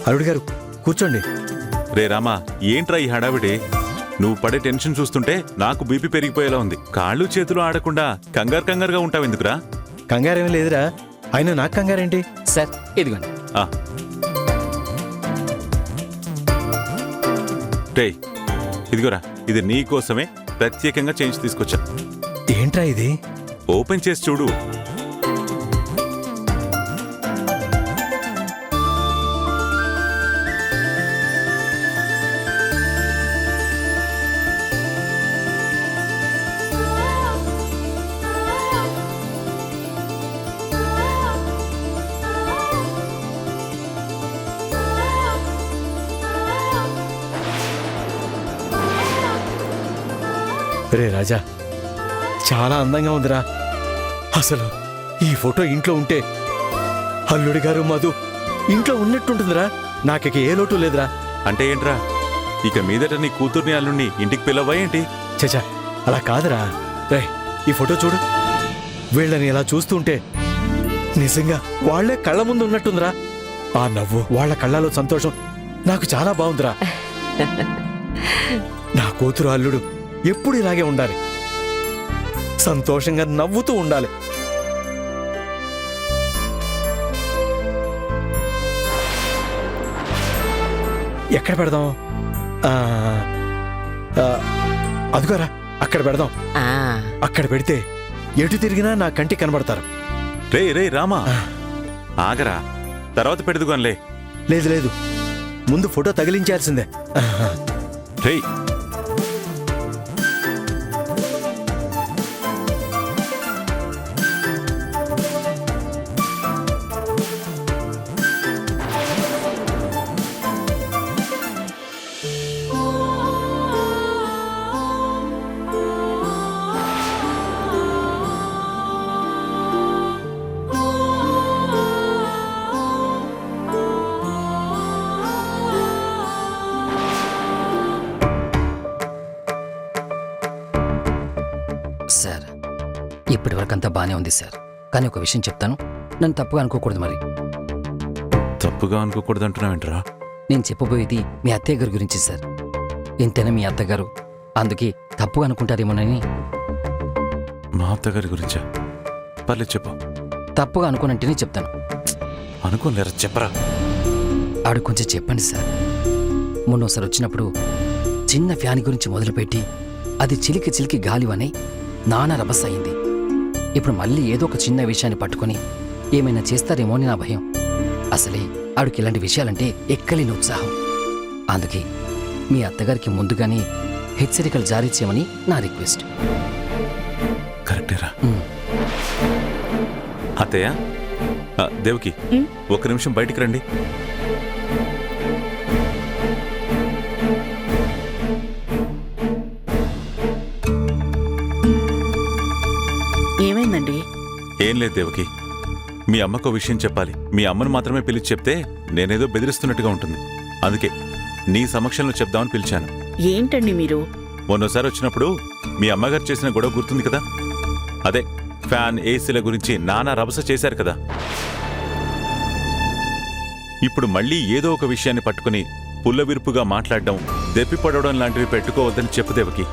అల్లుడు గారు కూర్చోండి. రే రామా, ఏంట్రా ఈ హడావిడి? నువ్వు పడే టెన్షన్ చూస్తుంటే నాకు బీపీ పెరిగిపోయేలా ఉంది. కాళ్ళు చేతులు ఆడకుండా కంగారుగా ఉంటావు ఎందుకురా? కంగారేమీ లేదురా, అయినా నాకు కంగారేంటి? సార్ ఇదిగోండి. ఆ. రేయ్, ఇదిగోరా, ఇది నీ కోసమే ప్రత్యేకంగా చేంజ్ తీసుకొచ్చా. ఏంట్రా ఇది? ఓపెన్ చేసి చూడు. రే రాజా, చాలా అందంగా ఉందిరా. అసలు ఈ ఫోటో ఇంట్లో ఉంటే అల్లుడి గారు మధు ఇంట్లో ఉన్నట్టుంటుందిరా. నాకిక ఏ లోటు లేదురా. అంటే ఏంట్రా, ఇక మీదట నీ కూతుర్ని అల్లుణ్ణి ఇంటికి పిలవా ఏంటి? చచా, అలా కాదురా. రే, ఈ ఫోటో చూడు. వీళ్ళని ఇలా చూస్తుంటే నిజంగా వాళ్లే కళ్ళ ముందు ఉన్నట్టుందిరా. ఆ నవ్వు, వాళ్ళ కళ్ళలో సంతోషం నాకు చాలా బాగుందిరా. నా కూతురు అల్లుడు ఎప్పుడు ఇలాగే ఉండాలి, సంతోషంగా నవ్వుతూ ఉండాలి. ఎక్కడ పెడదాం? అదిగోరా, అక్కడ పెడదాం. అక్కడ పెడితే ఎటు తిరిగినా నా కంటికి కనబడతారు. రే రామా, ఆగరా, తర్వాత పెడదుగానిలే. లేదు లేదు, ముందు ఫోటో తగిలించాల్సిందే. రేయ్, సార్, ఇప్పటి వరకు అంతా బానే ఉంది సార్. కానీ ఒక విషయం చెప్తాను, నన్ను తప్పుగా అనుకోకూడదు. మరి తప్పుగా అనుకోకూడదు అంటున్నావేంట్రా? నేను చెప్పబోయేది మీ అత్తయ్య గారి గురించి సార్. ఎంతైనా మీ అత్తగారు, అందుకే తప్పుగా అనుకుంటారేమోనని. మా అత్తగారి గురించా? పర్లేదు చెప్పు. తప్పుగా అనుకోనంటేనే చెప్తాను. అనుకోలేరా, చెప్పరా. ఆడు కొంచెం చెప్పండి సార్. మొన్నోసారి వచ్చినప్పుడు చిన్న ఫ్యాన్ గురించి మొదలుపెట్టి అది చిలికి చిలికి గాలివని నానా రభస అయింది. ఇప్పుడు మళ్ళీ ఏదో ఒక చిన్న విషయాన్ని పట్టుకొని ఏమైనా చేస్తారేమో అని నా భయం. అసలే ఆడికి ఇలాంటి విషయాలంటే ఎక్కలేని ఉత్సాహం. అందుకే మీ అత్తగారికి ముందుగానే హెచ్చరికలు జారీ చేయమని నా రిక్వెస్ట్. కరెక్టేరా. అత్తయ్య, దేవకి, ఒక నిమిషం బయటికి రండి. ఏమైందండి? ఏం లేదు దేవకి, మీ అమ్మకో విషయం చెప్పాలి. మీ అమ్మను మాత్రమే పిలిచి చెప్తే నేనేదో బెదిరిస్తున్నట్టుగా ఉంటుంది. అందుకే నీ సమక్షంలో చెప్దామని పిలిచాను. ఏంటండి మీరు? మొన్నోసారి వచ్చినప్పుడు మీ అమ్మగారు చేసిన గొడవ గుర్తుంది కదా? అదే ఫ్యాన్, ఏసీల గురించి నానా రభస చేశారు కదా. ఇప్పుడు మళ్ళీ ఏదో ఒక విషయాన్ని పట్టుకుని పుల్లవిరుపుగా మాట్లాడడం, దెప్పిపడడం లాంటివి పెట్టుకోవద్దని చెప్పు దేవకి.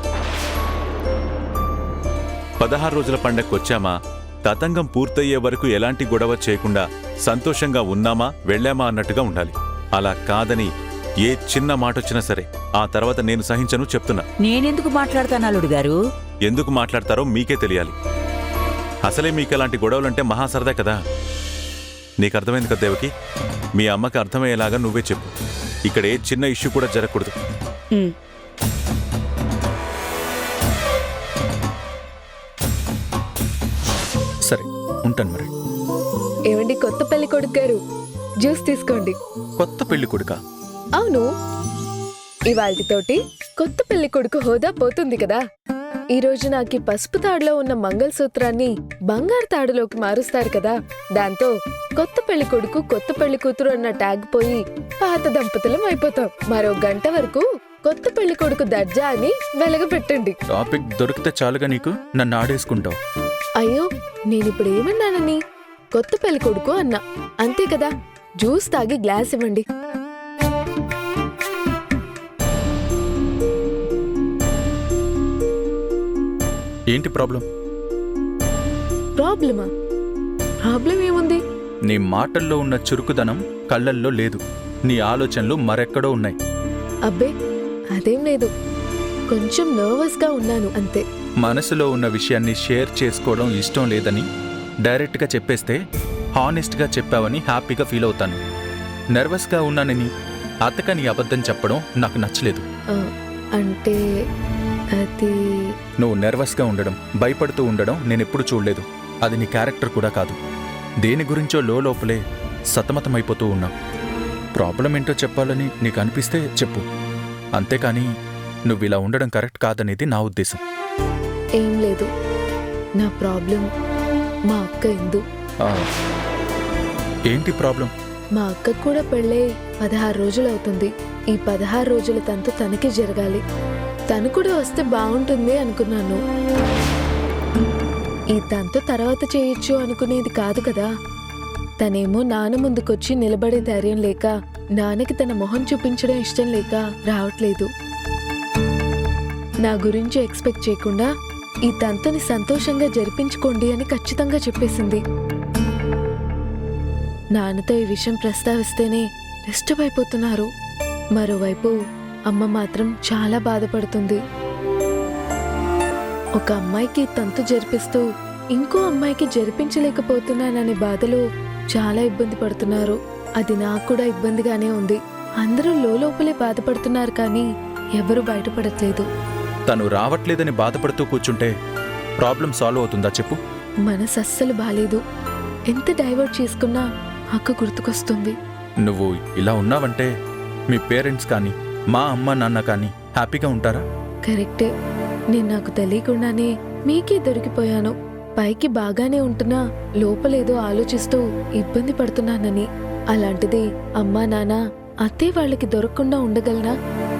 16 రోజుల పండగకొచ్చామా, తతంగం పూర్తయ్యే వరకు ఎలాంటి గొడవ చేయకుండా సంతోషంగా ఉన్నామా వెళ్ళామా అన్నట్టుగా ఉండాలి. అలా కాదని ఏ చిన్న మాటొచ్చినా సరే ఆ తర్వాత నేను సహించను చెప్తున్నా. నేనెందుకు మాట్లాడతాను అల్లుడు గారు? ఎందుకు మాట్లాడతారో మీకే తెలియాలి. అసలే మీకు అలాంటి గొడవలంటే మహా సరదా కదా. నీకు అర్థమైంది కదా దేవకి? మీ అమ్మకి అర్థమయ్యేలాగా నువ్వే చెప్పు. ఇక్కడ ఏ చిన్న ఇష్యూ కూడా జరగకూడదు. సరే, ఉంటాను మరి. ఏమండి కొత్త పెళ్లి కొడుకు గారు, జ్యూస్ తీసుకోండి. కొత్త పెళ్లి కొడుకా? అవును, ఇవాల్టితోటి కొత్త పెళ్లి కొడుకు హోదా పోతుంది కదా. ఈ రోజు నాకు పసుపు తాడులో ఉన్న మంగళసూత్రాన్ని బంగారు తాడులోకి మారుస్తారు కదా. దాంతో కొత్త పెళ్లి కొడుకు, కొత్త పెళ్లి కూతురు అన్న ట్యాగ్ పోయి పాత దంపతులం అయిపోతాం. మరో గంట వరకు కొత్త పెళ్లి కొడుకు దర్జా అని వెలగబెట్టండి. టాపిక్ దొరికితే చాలుగా నీకు నన్ను ఆడేసుకుంటావు. అయ్యో, నేనిప్పుడు ఏమన్నానని? కొత్త పెళ్లి కొడుకు అన్నా, అంతే కదా. జ్యూస్ తాగి గ్లాస్ ఇవ్వండి. ఏంటి ప్రాబ్లం? ప్రాబ్లమా? ప్రాబ్లం ఏముంది? నీ మాటల్లో ఉన్న చురుకుదనం కళ్ళల్లో లేదు. నీ ఆలోచనలు మరెక్కడో ఉన్నాయి. అబ్బే అదేం లేదు, కొంచెం నర్వస్గా ఉన్నాను అంతే. మనసులో ఉన్న విషయాన్ని షేర్ చేసుకోవడం ఇష్టం లేదని డైరెక్ట్గా చెప్పేస్తే హానెస్ట్గా చెప్పావని హ్యాపీగా ఫీల్ అవుతాను. నర్వస్గా ఉన్నానని అతకని అబద్ధం చెప్పడం నాకు నచ్చలేదు. ఆ, అంటే అది నువ్వు నర్వస్గా ఉండడం, భయపడుతూ ఉండడం నేనెప్పుడు చూడలేదు. అది నీ క్యారెక్టర్ కూడా కాదు. దేని గురించో లోపలే సతమతమైపోతూ ఉన్నా. ప్రాబ్లం ఏంటో చెప్పాలని నీకు అనిపిస్తే చెప్పు, అంతేకాని నువ్వు ఇలా ఉండడం కరెక్ట్ కాదనేది నా ఉద్దేశం. ఏం లేదు, నా ప్రాబ్లం మా అక్క ఇందు. ఆ, ఏంటి ప్రాబ్లం? మా అక్కకు కూడా పెళ్ళై 16 రోజులు అవుతుంది. ఈ 16 రోజుల తంతు తనకి జరగాలి. తను కూడా వస్తే బాగుంటుంది అనుకున్నాను. ఈ తంతు తర్వాత చేయొచ్చు అనుకునేది కాదు కదా. తనేమో నాన్న ముందుకొచ్చి నిలబడే ధైర్యం లేక, నాన్నకి తన మొహం చూపించడం ఇష్టం లేక రావట్లేదు. నా గురించి ఎక్స్పెక్ట్ చేయకుండా ఈ తంతుని సంతోషంగా జరిపించుకోండి అని ఖచ్చితంగా చెప్పేసింది. నాన్నతో ఈ విషయం ప్రస్తావిస్తేనే డిస్టర్బ్ అయిపోతున్నారు. మరోవైపు అమ్మ మాత్రం చాలా బాధపడుతుంది. ఒక అమ్మాయికి తంతు జరిపిస్తూ ఇంకో అమ్మాయికి జరిపించలేకపోతున్నాననే బాధలో చాలా ఇబ్బంది పడుతున్నారు. అది నాకు కూడా ఇబ్బందిగానే ఉంది. అందరూ లోపలే బాధపడుతున్నారు కానీ ఎవరు బయటపడట్లేదు. తను రావట్లేదని బాధపడుతూ కూర్చుంటే ప్రాబ్లం సాల్వ్ అవుతుందా చెప్పు? మనసు అస్సలు బాలేదు. ఎంత డైవర్ట్ చేసుకున్నా అక్క గుర్తుకొస్తుంది. నువ్వు ఇలా ఉన్నావంటే మీ పేరెంట్స్ కానీ మా అమ్మ నాన్న కానీ హ్యాపీగా ఉంటారా? కరెక్టే, నేను నాకు తెలియకుండానే మీకే దొరికిపోయాను. పైకి బాగానే ఉంటున్నా లోపలేదో ఆలోచిస్తూ ఇబ్బంది పడుతున్నానని. అలాంటిది అమ్మా నాన్న అత్తే వాళ్ళకి దొరకకుండా ఉండగలనా?